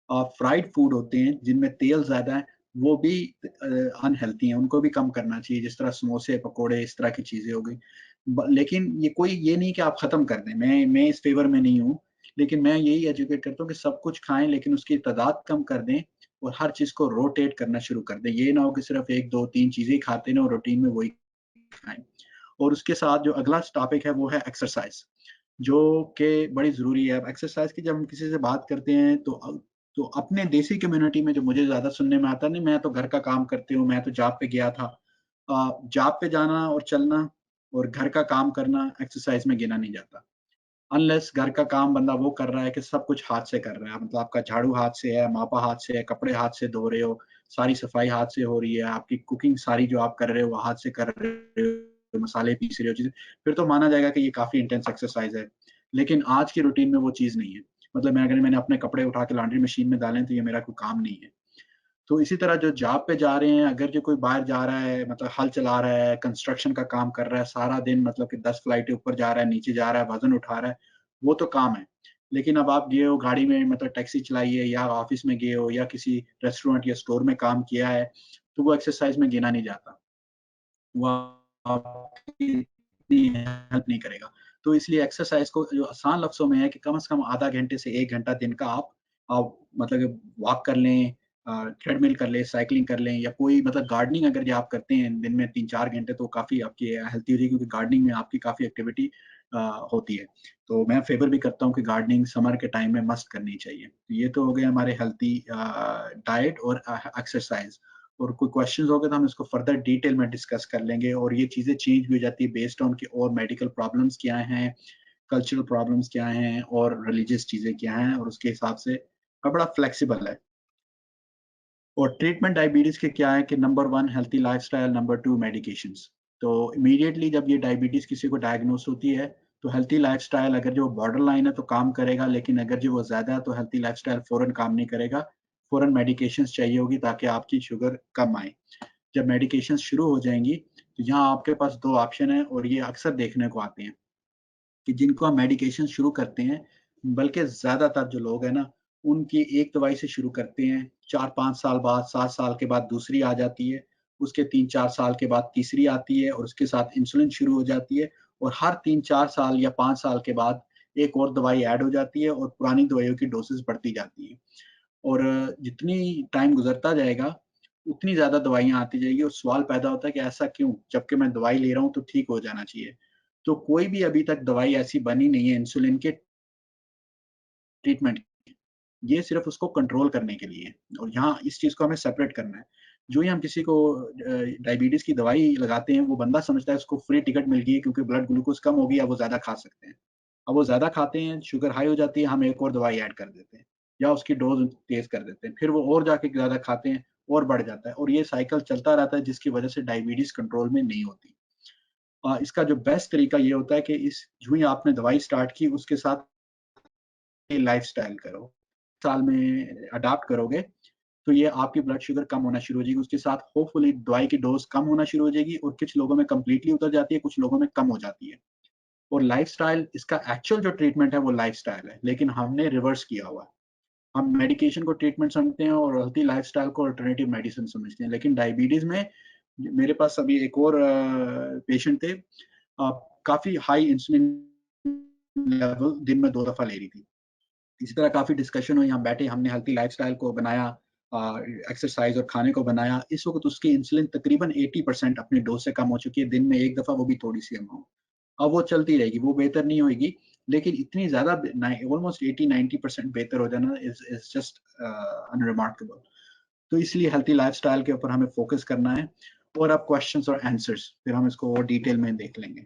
फ्राइड फूड होते हैं, जिनमें तेल ज़्यादा है, वो भी अनहेल्थी हैं, उनको भी कम करना चाहिए, जिस तरह समोसे, पकोड़े, इस तरह की चीज़ें हो गई। लेकिन ये नहीं कि आप ख़त्म कर दें, मैं इस फ़ेवर में नहीं हूँ, लेकिन मैं यही एजुकेट करता हूँ कि सब कुछ खाएँ, लेकिन उसकी तादाद कम कर दें, और हर चीज़ को रोटेट करना शुरू कर दें। ये ना हो कि सिर्फ़ 1, 2, 3 चीज़ें ही खाते रहें और रूटीन में वही खाएँ। और उसके साथ जो अगला टॉपिक है, वो है एक्सरसाइज़, जो कि बड़ी ज़रूरी है। अब एक्सरसाइज़ की जब हम किसी से बात करते हैं, तो अपने देसी कम्युनिटी में जो मुझे ज़्यादा सुनने में आता है, नहीं मैं तो घर का काम करती हूँ, मैं तो जॉब पे गया था। जॉब पे जाना और चलना और घर का काम करना एक्सरसाइज़ में गिना नहीं जाता। अनलेस घर का काम बंदा वो कर रहा है कि सब कुछ हाथ से कर रहा है, मतलब आपका झाड़ू हाथ से है, मापा हाथ से है, कपड़े हाथ से धो रहे हो, सारी सफाई हाथ से हो रही है, आपकी कुकिंग सारी जो आप कर रहे हो वो हाथ से कर रहे हो, मसाले पीस रहे हो, चीज़ें, फिर तो माना जाएगा कि ये काफ़ी इंटेंस एक्सरसाइज़ है। लेकिन आज की रूटीन में वो चीज़ नहीं है। मतलब अगर मैंने अपने कपड़े उठा के लॉन्ड्री मशीन में डाले, तो ये मेरा कोई काम नहीं है। तो इसी तरह जो जॉब पे जा रहे हैं, अगर जो कोई बाहर जा रहा है, मतलब हल चला रहा है, कंस्ट्रक्शन का काम कर रहा है, सारा दिन मतलब कि 10 फ्लाइटें ऊपर जा रहा है, नीचे जा रहा है, वज़न उठा रहा है, वो तो काम है। लेकिन अब आप गए हो गाड़ी में, मतलब टैक्सी चलाई है, या ऑफ़िस में गए हो, या किसी रेस्टोरेंट या स्टोर में काम किया है, तो वो एक्सरसाइज़ में गिना नहीं जाता। वो आपकी इतनी हेल्प नहीं करेगा। तो इसलिए एक्सरसाइज़ को जो आसान लफ्ज़ों में है कि कम से कम आधा घंटे से 1 घंटा दिन का आप मतलब वॉक कर लें, ट्रेडमिल कर लें, साइक्लिंग कर लें, या कोई मतलब गार्डनिंग अगर जो आप करते हैं दिन में 3-4 घंटे, तो काफ़ी आपकी हेल्थी हो जाएगी, क्योंकि गार्डनिंग में आपकी काफ़ी एक्टिविटी अ, होती है। तो मैं फ़ेवर भी करता हूँ कि गार्डनिंग समर के टाइम में मस्ट करनी चाहिए। तो ये तो हो गए हमारे हेल्थी डाइट और एक्सरसाइज़। और कोई क्वेश्चंस हो गए तो हम इसको फर्दर डिटेल में डिस्कस कर लेंगे, और ये चीज़ें चेंज भी हो जाती है बेस्ड ऑन कि और मेडिकल प्रॉब्लम्स क्या हैं, कल्चरल प्रॉब्लम्स क्या हैं, और रिलीजियस चीज़ें क्या हैं, और उसके हिसाब से बड़ा फ्लेक्सिबल है। और ट्रीटमेंट डायबिटीज के क्या है कि number 1 healthy lifestyle, number 2 medications. तो इमीडिएटली जब ये डायबिटीज किसी को डायग्नोस होती है तो हेल्थी लाइफस्टाइल, अगर जो बॉर्डर लाइन है तो काम करेगा, लेकिन अगर जो वो ज्यादा है तो हेल्थी लाइफस्टाइल फौरन काम नहीं करेगा, फौरन मेडिकेशंस चाहिए होगी ताकि आपकी शुगर कम आए। जब मेडिकेशंस शुरू हो जाएंगी तो यहाँ आपके पास दो ऑप्शन है, और ये अक्सर देखने को आते हैं कि जिनको हम मेडिकेशन शुरू करते हैं, बल्कि ज्यादातर जो लोग हैं ना, उनकी एक दवाई से शुरू करते हैं, 4-5 साल बाद, 7 साल के बाद दूसरी आ जाती है, उसके 3-4 साल के बाद तीसरी आती है, और उसके साथ इंसुलिन शुरू हो जाती है, और हर 3-4 साल या 5 साल के बाद एक और दवाई ऐड हो जाती है, और पुरानी दवाइयों की डोसेस बढ़ती जाती है। और जितनी टाइम गुजरता जाएगा उतनी ज्यादा दवाइयां आती जाएगी, और सवाल पैदा होता है कि ऐसा क्यों, जबकि मैं दवाई ले रहा हूँ तो ठीक हो जाना चाहिए। तो कोई भी अभी तक दवाई ऐसी बनी नहीं है इंसुलिन के ट्रीटमेंट, ये सिर्फ उसको कंट्रोल करने के लिए है। और यहाँ इस चीज को हमें सेपरेट करना है। जो ही हम किसी को डायबिटीज की दवाई लगाते हैं, वो बंदा समझता है उसको फ्री टिकट मिल गई है क्योंकि ब्लड ग्लूकोज कम हो गया, अब वो ज्यादा खा सकते हैं। अब वो ज्यादा खाते हैं, शुगर हाई हो जाती है, हम एक और दवाई ऐड कर देते हैं या उसकी डोज तेज कर देते हैं, फिर वो और जाके ज्यादा खाते हैं और बढ़ जाता है, और ये साइकिल चलता रहता है, जिसकी वजह से डायबिटीज कंट्रोल में नहीं होती। इसका जो बेस्ट तरीका ये होता है कि इस जो ही आपने दवाई स्टार्ट की उसके साथ लाइफस्टाइल करो, साल में अडाप्ट करोगे तो ये आपकी ब्लड शुगर कम होना शुरू हो जाएगी, उसके साथ होपफुली दवाई की डोज कम होना शुरू हो जाएगी, और कुछ लोगों में कंप्लीटली उतर जाती है, कुछ लोगों में कम हो जाती है। और लाइफस्टाइल, इसका एक्चुअल जो ट्रीटमेंट है वो लाइफस्टाइल है, लेकिन हमने रिवर्स किया हुआ है। हम मेडिकेशन को ट्रीटमेंट समझते हैं और हेल्थी लाइफस्टाइल को अल्टरनेटिव मेडिसिन समझते हैं, लेकिन डायबिटीज में मेरे पास अभी एक और पेशेंट थे, काफी हाई इंसुलिन लेवल, दिन में 2 दफा ले रही थी। इसी तरह काफी डिस्कशन हुई, हम बैठे, हमने हेल्थी लाइफस्टाइल को बनाया, एक्सरसाइज और खाने को बनाया। इस वक्त उसकी इंसुलिन तकरीबन 80% अपनी डोज से कम हो चुकी है, दिन में एक दफा, वो भी थोड़ी सी अमाउंट। अब वो चलती रहेगी, वो बेहतर नहीं होगी, लेकिन इतनी ज्यादा ऑलमोस्ट 80-90% बेहतर हो जाना इज जस्ट अनरिमार्केबल। तो इसलिए हेल्थी लाइफस्टाइल के ऊपर हमें फोकस करना है। और अब क्वेश्चंस और आंसर्स, फिर हम इसको और डिटेल में देख लेंगे।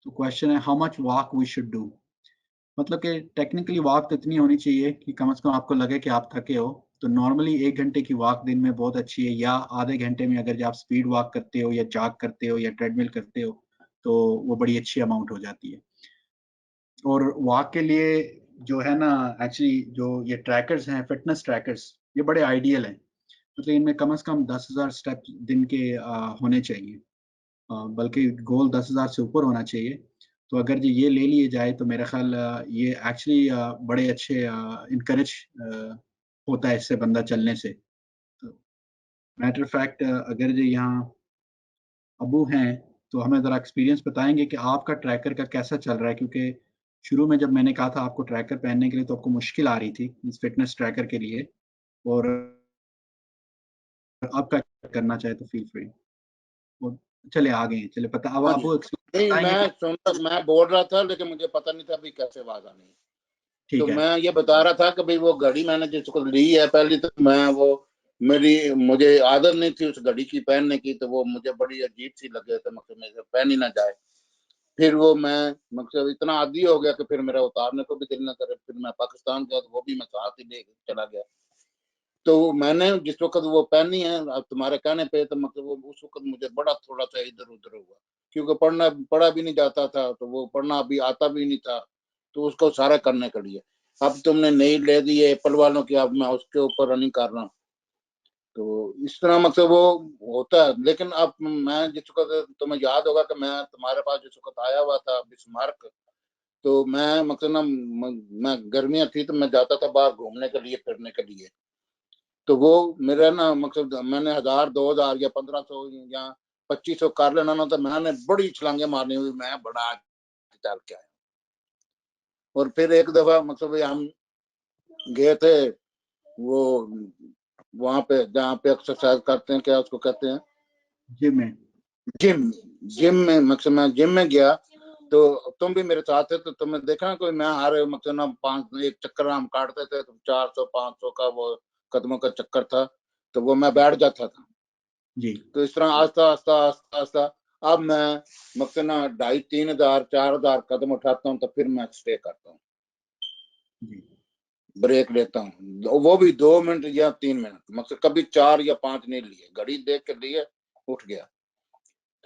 तो क्वेश्चन है, how much walk we should do. मतलब कि टेक्निकली वॉक तो इतनी होनी चाहिए कि कम से कम आपको लगे कि आप थके हो। तो नॉर्मली 1 घंटे की वॉक दिन में बहुत अच्छी है, या आधे घंटे में अगर आप स्पीड वॉक करते हो या जॉग करते हो या ट्रेडमिल करते हो तो वो बड़ी अच्छी अमाउंट हो जाती है। और वॉक के लिए जो है ना, एक्चुअली जो ये ट्रैकर्स हैं, फिटनेस ट्रैकर्स, ये बड़े आइडियल हैं। मतलब इनमें कम से कम 10,000 स्टेप दिन के होने चाहिए, बल्कि गोल 10,000 से ऊपर होना चाहिए। तो अगर ये ले लिए जाए तो मेरा ख्याल ये एक्चुअली बड़े अच्छे इनकरेज होता है इससे बंदा चलने से। तो मैटर फैक्ट, अगर जो यहाँ अबू हैं तो हमें ज़रा एक्सपीरियंस बताएंगे कि आपका ट्रैकर का कैसा चल रहा है, क्योंकि शुरू में जब मैंने कहा था आपको ट्रैकर पहनने के लिए तो आपको मुश्किल आ रही थी इस फिटनेस ट्रैकर के लिए, और आपका करना चाहे तो फील फ्री। और चले आ गए, चले पता, अब हाँ जी। आपको नहीं, बताएंगे मैं कि सुनता, मैं बोल रहा था लेकिन मुझे पता नहीं था अभी कैसे आवाज आनी है। तो ठीक है। मैं ये बता रहा था कि भाई वो घड़ी मैंने जिसको ली है पहली, तो मैं वो, मुझे आदत नहीं थी उस घड़ी की पहनने की, तो वो मुझे बड़ी अजीब सी लगे, तो मतलब मेरे पहन ही ना जाए। फिर वो मैं मतलब इतना आदी हो गया कि फिर मेरा उतारने को भी दिल ना करे। फिर मैं पाकिस्तान गया तो वो भी मैं साथ ही ले चला गया। तो मैंने जिस वक्त वो पहनी है अब तुम्हारे कहने पे, तो मतलब वो उस वक्त मुझे बड़ा थोड़ा सा इधर उधर हुआ, क्योंकि पढ़ा भी नहीं जाता था, तो वो पढ़ना अभी आता भी नहीं था, तो उसको सारा करने के लिए अब तुमने नई ले दी है एप्पल वालों की, अब मैं उसके ऊपर रनिंग कर रहा हूँ। तो इस तरह मतलब वो होता है। लेकिन अब मैं जिस वक्त तुम्हें याद होगा कि मैं तुम्हारे पास जिस वक्त आया हुआ था बिस्मार्क, तो मैं मतलब ना मैं गर्मियां थी तो मैं जाता था बाहर घूमने के लिए, फिरने के लिए। तो वो मेरा ना मतलब मैंने 1,000, 2,000 या 1,500 या 2,500 कर लेना ना, तो मैंने बड़ी छलांगे मारनी हुई, मैं बड़ा चल के आया। और फिर एक दफा मतलब हम गए थे वो वहां पे जहाँ पे एक्सरसाइज करते हैं, क्या उसको कहते हैं, जिम में। जिम। जिम में मतलब मैं जिम में गया, तो तुम भी मेरे साथ थे, तो तुमने देखा कोई, मैं हर मतलब ना 5 एक चक्कर हम काटते थे तो 400-500 का वो कदमों का चक्कर था, तो वो मैं बैठ जाता था। जी तो इस तरह आस्ता आस्ता आस्ता आस्ता अब मैं मतलब ना 2,500-3,000-4,000 कदम उठाता हूँ, तो फिर मैं स्टे करता हूँ। जी। ब्रेक लेता हूँ, वो भी 2 मिनट या 3 मिनट, मतलब कभी 4 या 5 नहीं लिए, घड़ी देख के लिए, उठ गया।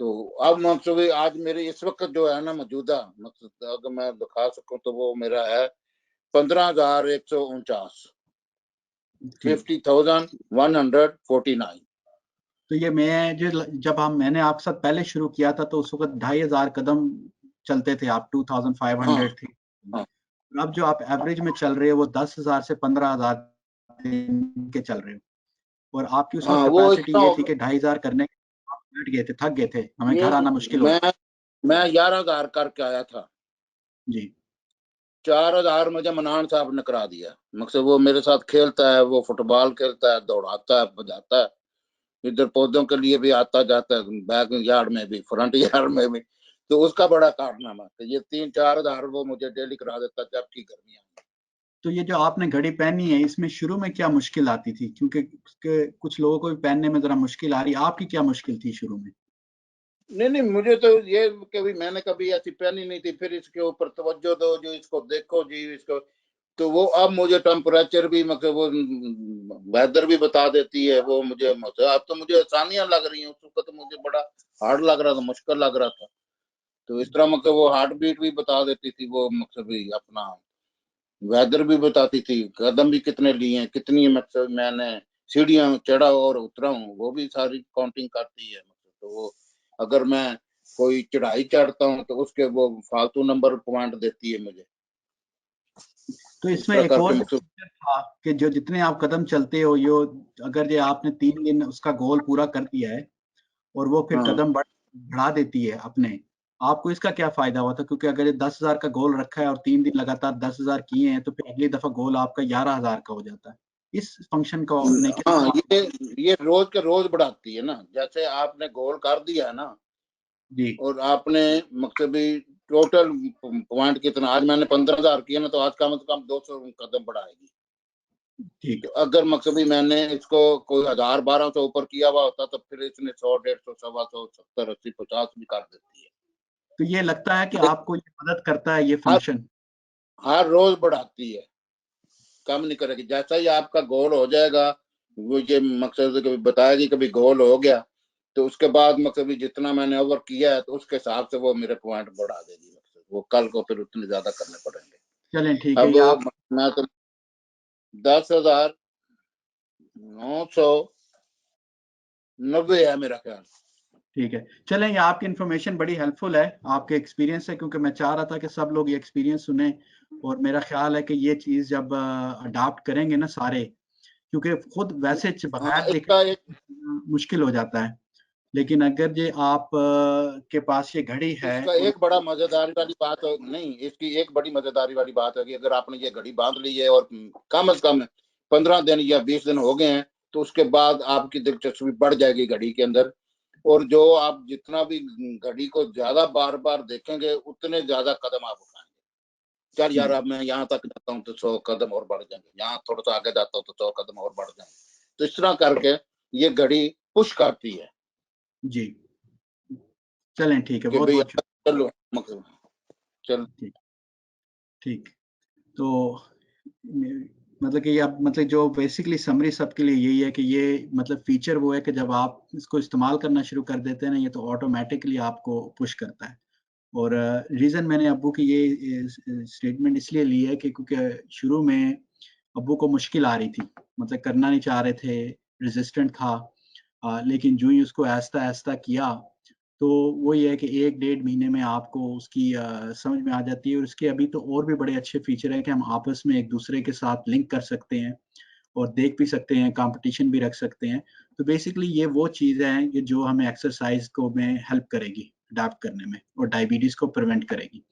तो अब मतलब आज मेरे इस वक्त जो है ना मौजूदा, मतलब अगर मैं दिखा सकूं तो वो मेरा है 15,149, ठीक। 50,149। तो ये मैं जो जब मैंने आपके साथ पहले शुरू किया था तो उस वक्त 2,500 कदम चलते थे आप, 2,500 हाँ थे। हाँ अब जो आप एवरेज में चल रहे हो वो 10,000 से 15,000 दिन के चल रहे हो, और आपकी उस वक्त हाँ, वो कैपेसिटी इतना ये हो थी गया। कि 2,500 करने के आप बैठ गए थे, थक गए थे, हमें ये घर आना मुश्किल हो मैं मैं 11,000 करके आया था। जी। 4,000 मुझे मनान साहब ने करा दिया, मकसद वो मेरे साथ खेलता है, वो फुटबॉल खेलता है, दौड़ाता है, बजाता है, इधर पौधों के लिए भी आता जाता है, बैक यार्ड में भी, फ्रंट यार्ड में भी। तो उसका बड़ा कारनामा, तो ये 3-4,000 वो मुझे डेली करा देता, जबकि गर्मियां। तो ये जो आपने घड़ी पहनी है इसमें शुरू में क्या मुश्किल आती थी, क्योंकि कुछ लोगों को भी पहनने में जरा मुश्किल आ रही, आपकी क्या मुश्किल थी शुरू में? नहीं नहीं, मुझे तो ये कभी, मैंने कभी ऐसी पहनी नहीं थी, फिर इसके ऊपर तवज्जो दो, जो इसको देखो जी इसको, तो वो अब मुझे टेम्परेचर भी, मतलब वो वेदर भी बता देती है वो मुझे, अब तो मुझे आसानियां लग रही हैं, उस वक्त तो मुझे बड़ा हार्ड लग रहा था, मुश्किल लग रहा था। तो इस तरह मतलब वो हार्ट बीट भी बता देती थी वो, मतलब भी अपना वेदर भी बताती थी, कदम भी कितने लिए हैं, कितनी मतलब मैंने सीढ़ियां चढ़ा और उतरा हूँ, वो भी सारी काउंटिंग करती है, मतलब तो वो अगर मैं कोई चढ़ाई चढ़ता हूँ तो उसके वो फालतू नंबर पॉइंट देती है मुझे, तो इस इसमें तरह एक और करके भी मतलब। फीचर था कि जो जितने आप कदम चलते हो, यो अगर ये आपने 3 दिन उसका गोल पूरा कर दिया है और वो फिर हाँ कदम बढ़ा देती है अपने, आपको इसका क्या फायदा हुआ था? क्योंकि अगर ये 10,000 का गोल रखा है और 3 दिन लगातार 10,000 किए हैं तो फिर अगली दफा गोल आपका 11,000 का हो जाता है। इस फंक्शन का ने हाँ, कितना? ये रोज के रोज बढ़ाती है ना, जैसे आपने गोल कर दिया है ना, जी। और आपने मतलब भी टोटल पॉइंट कितना, आज मैंने 15,000 किया ना, तो आज कम से कम 200 कदम बढ़ाएगी। ठीक। तो अगर मतलब मैंने इसको कोई 1,000-1,200 ऊपर किया हुआ होता तो फिर इसने 100-150, 125, 70, 80, 50 भी कर देती है। तो ये लगता है कि लेकिन आपको ये मदद करता है ये हर फंक्शन? हर रोज बढ़ाती है, कम नहीं करेगी। जैसा ही आपका गोल हो जाएगा, वो ये मकसद कभी बताएगी, कभी गोल हो गया तो उसके बाद मतलब जितना मैंने ओवर किया है तो उसके हिसाब से वो मेरे पॉइंट बढ़ा देगी, मतलब वो कल को फिर उतने ज्यादा करने पड़ेंगे। चलें ठीक है, ये आप अब मैं तो 10,990 है मेरा ख्याल। ठीक है। चलें, ये आपकी इन्फॉर्मेशन बड़ी हेल्पफुल है, आपके एक्सपीरियंस है, क्योंकि मैं चाह रहा था कि सब लोग ये एक्सपीरियंस सुने, और मेरा ख्याल है कि ये चीज़ जब अडाप्ट करेंगे ना सारे, क्योंकि खुद वैसे हाँ, बगैर देखे इसका एक मुश्किल हो जाता है, लेकिन अगर ये आप के पास ये घड़ी है इसका और एक बड़ा मजेदारी वाली बात है, नहीं इसकी एक बड़ी मजेदारी वाली बात है कि अगर आपने ये घड़ी बांध ली है और कम से कम 15 दिन या 20 दिन हो गए हैं, तो उसके बाद आपकी दिलचस्पी बढ़ जाएगी घड़ी के अंदर, और जो आप जितना भी घड़ी को ज्यादा बार बार देखेंगे उतने ज्यादा कदम आप उठाएंगे। चल यार, अब मैं यहाँ तक जाता हूँ तो 100 कदम और बढ़ जाएंगे, यहाँ थोड़ा सा आगे जाता हूँ तो 100 कदम और बढ़ जाएंगे। तो इस तरह करके ये घड़ी पुश करती है जी। चलें ठीक है, कि बहुत भाई बहुत चलो, मतलब चल। ठीक। ठीक। तो मतलब कि अब मतलब जो बेसिकली समरी सबके लिए यही है कि ये मतलब फीचर वो है कि जब आप इसको इस्तेमाल करना शुरू कर देते हैं ना, ये तो ऑटोमेटिकली आपको पुश करता है। और रीज़न मैंने अब्बू की ये स्टेटमेंट इसलिए ली है कि क्योंकि शुरू में अब्बू को मुश्किल आ रही थी, मतलब करना नहीं चाह रहे थे, रेजिस्टेंट था, लेकिन जो ही उसको आहिस्ता आहिस्ता किया तो वो ये है कि 1 डेढ़ महीने में आपको उसकी समझ में आ जाती है, और इसके अभी तो और भी बड़े अच्छे फीचर हैं कि हम आपस में एक दूसरे के साथ लिंक कर सकते हैं और देख भी सकते हैं, कंपटीशन भी रख सकते हैं। तो बेसिकली ये वो चीज़ें हैं कि जो हमें एक्सरसाइज को में हेल्प करेगी अडैप्ट करने में, और डायबिटीज़ को प्रिवेंट करेगी।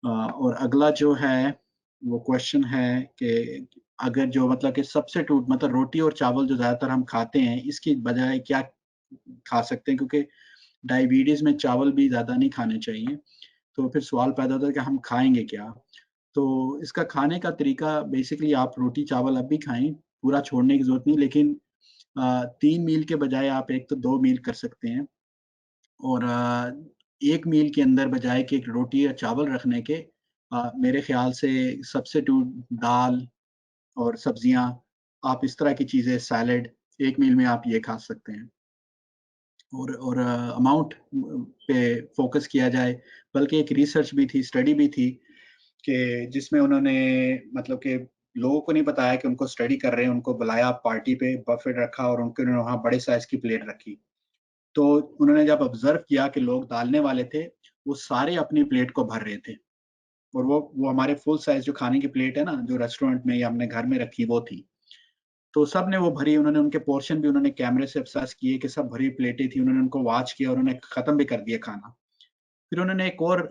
और अगला जो है वो क्वेश्चन है कि अगर जो मतलब कि सब्स्टिट्यूट, मतलब रोटी और चावल जो ज़्यादातर हम खाते हैं, इसकी बजाय क्या खा सकते हैं? क्योंकि डायबिटीज़ में चावल भी ज़्यादा नहीं खाने चाहिए। तो फिर सवाल पैदा होता है कि हम खाएँगे क्या? तो इसका खाने का तरीका बेसिकली आप रोटी-चावल अब भी खाएँ, पूरा छोड़ने की ज़रूरत नहीं, लेकिन 3 मील के बजाय आप 1 तो 2 मील कर सकते हैं, और 1 मील के अंदर बजाय कि एक रोटी या चावल रखने के, मेरे ख़्याल से सब्स्टिट्यूट दाल और सब्जियां, आप इस तरह की चीज़ें, सैलेड, एक मील में आप ये खा सकते हैं। और अमाउंट पे फोकस किया जाए। बल्कि एक रिसर्च भी थी, स्टडी भी थी कि जिसमें उन्होंने मतलब कि लोगों को नहीं बताया कि उनको स्टडी कर रहे हैं, उनको बुलाया पार्टी पे, बफेट रखा और उन्होंने वहाँ बड़े साइज की प्लेट रखी। तो उन्होंने जब ऑब्जर्व किया कि लोग डालने वाले थे, वो सारे अपनी प्लेट को भर रहे थे। और वो हमारे फुल साइज जो खाने की प्लेट है ना, जो रेस्टोरेंट में या हमने घर में रखी, वो थी। तो सब ने वो भरी, उन्होंने उनके पोर्शन भी उन्होंने कैमरे से अब्सेस किए कि सब भरी प्लेटें थी, उन्होंने उनको वॉच किया और उन्होंने खत्म भी कर दिया खाना। फिर उन्होंने एक और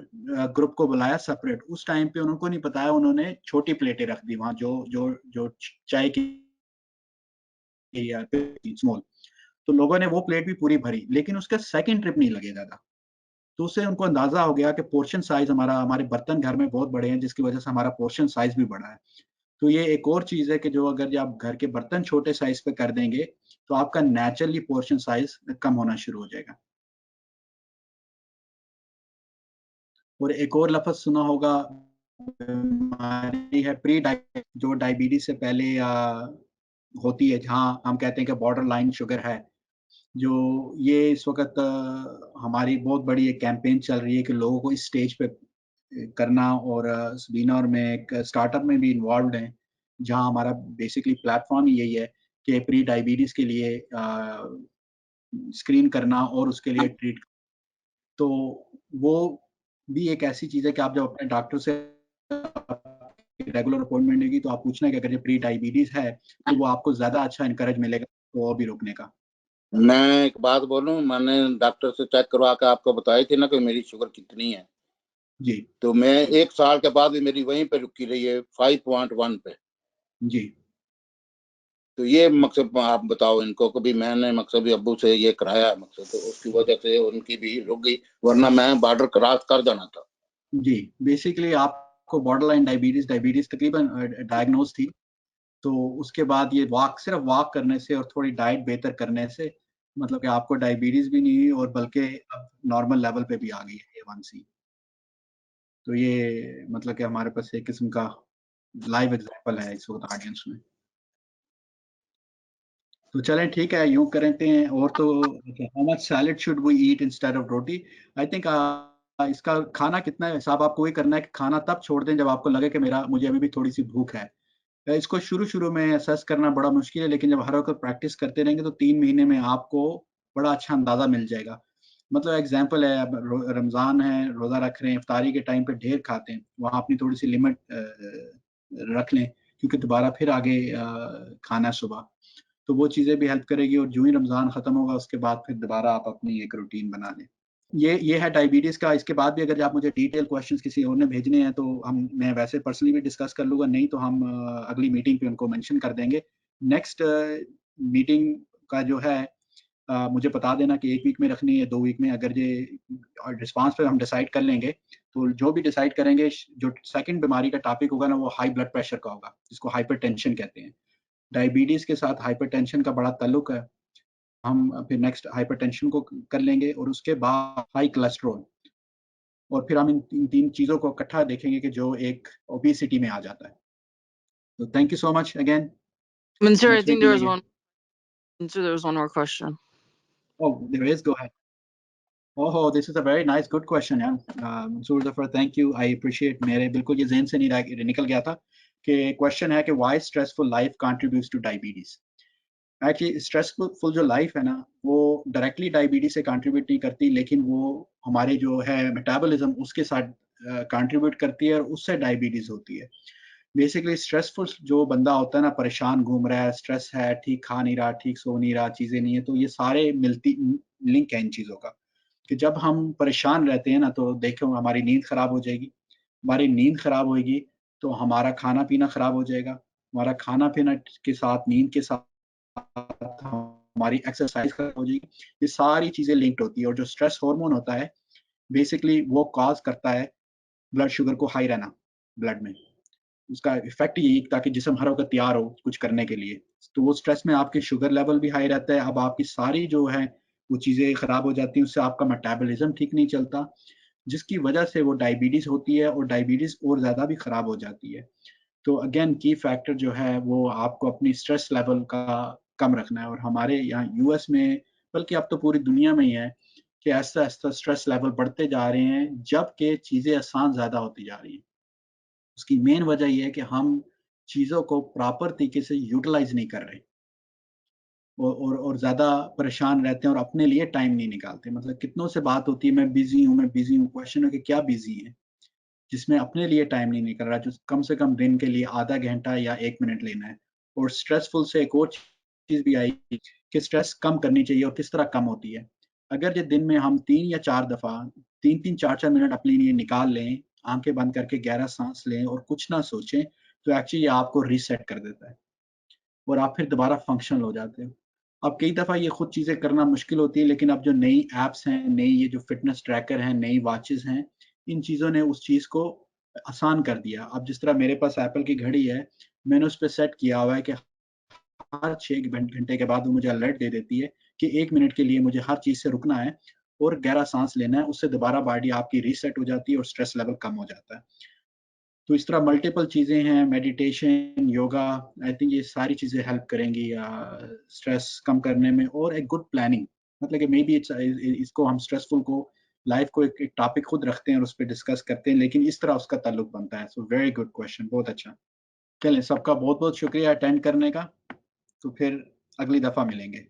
ग्रुप को बुलाया सेपरेट, उस टाइम पे उनको नहीं बताया, उन्होंने छोटी प्लेटें रख दी वहाँ, जो जो जो चाय की या स्मॉल। तो लोगों ने वो प्लेट भी पूरी भरी, लेकिन उसका सेकंड ट्रिप नहीं लगे ज्यादा। तो उससे उनको अंदाजा हो गया कि पोर्शन साइज हमारे बर्तन घर में बहुत बड़े हैं, जिसकी वजह से हमारा पोर्शन साइज भी बड़ा है। तो ये एक और चीज है कि जो अगर आप घर के बर्तन छोटे साइज पे कर देंगे, तो आपका नेचुरली पोर्शन साइज कम होना शुरू हो जाएगा। और एक और लफ्ज सुना होगा, बीमारी है प्री डायबिटीज, जो डायबिटीज से पहले होती है, जहाँ हम कहते हैं कि बॉर्डर लाइन शुगर है। जो ये इस वक्त हमारी बहुत बड़ी एक कैंपेन चल रही है कि लोगों को इस स्टेज पे करना। और सबीना और मैं एक स्टार्टअप में भी इन्वॉल्व हैं, जहाँ हमारा बेसिकली प्लेटफॉर्म ही यही है कि प्री डायबिटीज के लिए स्क्रीन करना और उसके लिए ट्रीट। तो वो भी एक ऐसी चीज़ है कि आप जब अपने डॉक्टर से रेगुलर अपॉइंटमेंट लेगी, तो आप पूछना कि अगर ये प्री डायबिटीज है, तो वो आपको ज़्यादा अच्छा इनकरेज मिलेगा तो और भी रोकने का। मैं एक बात बोलूं, मैंने डॉक्टर से चेक करवा के आपको बताई थी ना कि मेरी शुगर कितनी है। जी तो मैं 1 साल के बाद भी मेरी वहीं पे रुकी रही है, 5.1 पे। जी। तो ये मकसद आप बताओ इनको, कभी मैंने मकसद भी अब्बू से ये कराया मकसद, तो उसकी वजह से उनकी भी रुक गई, वरना मैं बॉर्डर क्रॉस कर जाना था। जी, बेसिकली आपको बॉर्डर लाइन डायबिटीज तकरीबन डायग्नोज थी। तो उसके बाद ये सिर्फ वॉक करने से और थोड़ी डाइट बेहतर करने से, मतलब कि आपको डायबिटीज भी नहीं हुई और बल्कि अब नॉर्मल लेवल पे भी आ गई है A1C। तो ये मतलब कि हमारे पास एक किस्म का लाइव एग्जांपल है इस वक्त ऑडियंस में। तो चलें ठीक है, यूं करते हैं। और तो how much salad should we eat instead of roti? I think इसका खाना कितना है हिसाब आपको ही करना है कि खाना तब छोड़ दें जब आपको लगे कि मुझे अभी भी थोड़ी सी भूख है। इसको शुरू शुरू में असेस करना बड़ा मुश्किल है, लेकिन जब हर वक्त प्रैक्टिस करते रहेंगे तो 3 महीने में आपको बड़ा अच्छा अंदाजा मिल जाएगा। मतलब एग्जाम्पल है, अब रमजान है, रोजा रख रहे हैं, इफ्तारी के टाइम पे ढेर खाते हैं, वहाँ अपनी थोड़ी सी लिमिट रख लें, क्योंकि दोबारा फिर आगे खाना है सुबह। तो वो चीज़ें भी हेल्प करेगी। और जो ही रमज़ान ख़त्म होगा, उसके बाद फिर दोबारा आप अपनी एक रूटीन बना लें। ये है डायबिटीज़ का। इसके बाद भी अगर आप मुझे डिटेल क्वेश्चंस किसी और ने भेजने हैं, तो मैं वैसे पर्सनली भी डिस्कस कर लूँगा, नहीं तो हम अगली मीटिंग पे उनको मेंशन कर देंगे। नेक्स्ट मीटिंग का जो है, मुझे बता देना कि 1 वीक में रखनी है, 2 वीक में। अगर ये रिस्पॉन्स पे हम डिसाइड कर लेंगे, तो जो भी डिसाइड करेंगे, जो सेकंड बीमारी का टॉपिक होगा ना, वो हाई ब्लड प्रेशर का होगा, जिसको हाइपरटेंशन कहते हैं। डायबिटीज़ के साथ हाइपरटेंशन का बड़ा ताल्लुक है। हम फिर नेक्स्ट हाइपरटेंशन को कर लेंगे और उसके बाद हाई कोलेस्ट्रॉल। और फिर हम इन 3 चीज़ों को इकट्ठा देखेंगे कि जो एक ओबेसिटी में आ जाता है। तो thank you so much again. Sir, I next week think there was मिलेंगे। one. Sir, there was one more question. Oh, there is, go ahead. Oh, this is a very nice good question यार। Mansoor Zafar, thank you, I appreciate. मेरे बिल्कुल ये ज़हन से नहीं रहा, निकल गया था कि क्वेश्चन है कि why stressful life contributes two diabetes. Actually stressful जो लाइफ है ना, वो डायरेक्टली डायबिटीज से कंट्रीब्यूट नहीं करती, लेकिन वो हमारे जो है मेटाबॉलिज्म उसके साथ कंट्रीब्यूट करती है, और उससे डायबिटीज होती है। बेसिकली स्ट्रेसफुल जो बंदा होता है ना, परेशान घूम रहा है, स्ट्रेस है, ठीक खा नहीं रहा, ठीक सो नहीं रहा, चीज़ें नहीं है, तो ये सारे मिलती लिंक है इन चीज़ों का। कि जब हम परेशान रहते हैं ना, तो देखो हमारी नींद खराब हो जाएगी। हमारी नींद खराब होएगी तो हमारा खाना पीना खराब हो जाएगा। हमारा खाना पीना के साथ, नींद के साथ, हमारी एक्सरसाइज खराब हो जाएगी। ये सारी चीज़ें लिंक्ड होती है। और जो स्ट्रेस हार्मोन होता है, बेसिकली वो कॉज़ करता है ब्लड शुगर को हाई रहना ब्लड में। उसका इफ़ेक्ट यही, ताकि जिस्म हर वक़्त तैयार हो कुछ करने के लिए। तो वो स्ट्रेस में आपकी शुगर लेवल भी हाई रहता है। अब आपकी सारी जो है वो चीज़ें खराब हो जाती हैं, उससे आपका मेटाबॉलिज़्म ठीक नहीं चलता, जिसकी वजह से वो डायबिटीज़ होती है, और डायबिटीज़ और ज़्यादा भी खराब हो जाती है। तो अगेन की फैक्टर जो है वो आपको अपनी स्ट्रेस लेवल का कम रखना है। और हमारे यहाँ यूएस में, बल्कि अब तो पूरी दुनिया में ही है कि ऐसा ऐसा स्ट्रेस लेवल बढ़ते जा रहे हैं, जबकि चीज़ें आसान ज़्यादा होती जा रही हैं। उसकी मेन वजह ये है कि हम चीज़ों को प्रॉपर तरीके से यूटिलाइज़ नहीं कर रहे, और ज़्यादा परेशान रहते हैं और अपने लिए टाइम नहीं निकालते। मतलब कितनों से बात होती है, मैं बिज़ी हूँ, मैं बिज़ी हूँ, क्वेश्चन है कि क्या बिज़ी हैं? जिसमें अपने लिए टाइम नहीं निकल रहा, जो कम से कम दिन के लिए आधा घंटा या 1 मिनट लेना है। और स्ट्रेसफुल से एक और चीज़ भी आई कि स्ट्रेस कम करनी चाहिए और किस तरह कम होती है। अगर जो दिन में हम 3 या 4 दफ़ा 3-3 4-4 मिनट अपने लिए निकाल लें, आँखें बंद करके गहरा साँस लें और कुछ ना सोचें, तो एक्चुअली ये आपको रीसेट कर देता है और आप फिर दोबारा फंक्शनल हो जाते हो। अब कई दफ़ा ये खुद चीज़ें करना मुश्किल होती है, लेकिन अब जो नई ऐप्स हैं, नई ये जो फ़िटनेस ट्रैकर हैं, नई वॉचेज़ हैं, इन चीज़ों ने उस चीज़ को आसान कर दिया। अब जिस तरह मेरे पास एप्पल की घड़ी है, मैंने उस पे सेट किया हुआ है कि हर 6 घंटे के बाद वो मुझे अलर्ट दे देती है कि 1 मिनट के लिए मुझे हर चीज़ से रुकना है और गहरा साँस लेना है। उससे दोबारा बॉडी आपकी रीसेट हो जाती है और स्ट्रेस लेवल कम हो जाता है। तो इस तरह मल्टीपल चीज़ें हैं, मेडिटेशन, योगा, आई थिंक ये सारी चीज़ें हेल्प करेंगी स्ट्रेस कम करने में। और एक गुड प्लानिंग, मतलब कि मे बी इसको हम स्ट्रेसफुल को लाइफ को एक टॉपिक खुद रखते हैं और उस पे डिस्कस करते हैं, लेकिन इस तरह उसका ताल्लुक बनता है। सो वेरी गुड क्वेश्चन, बहुत अच्छा। चलें, सबका बहुत-बहुत शुक्रिया अटेंड करने का। तो फिर अगली दफ़ा मिलेंगे।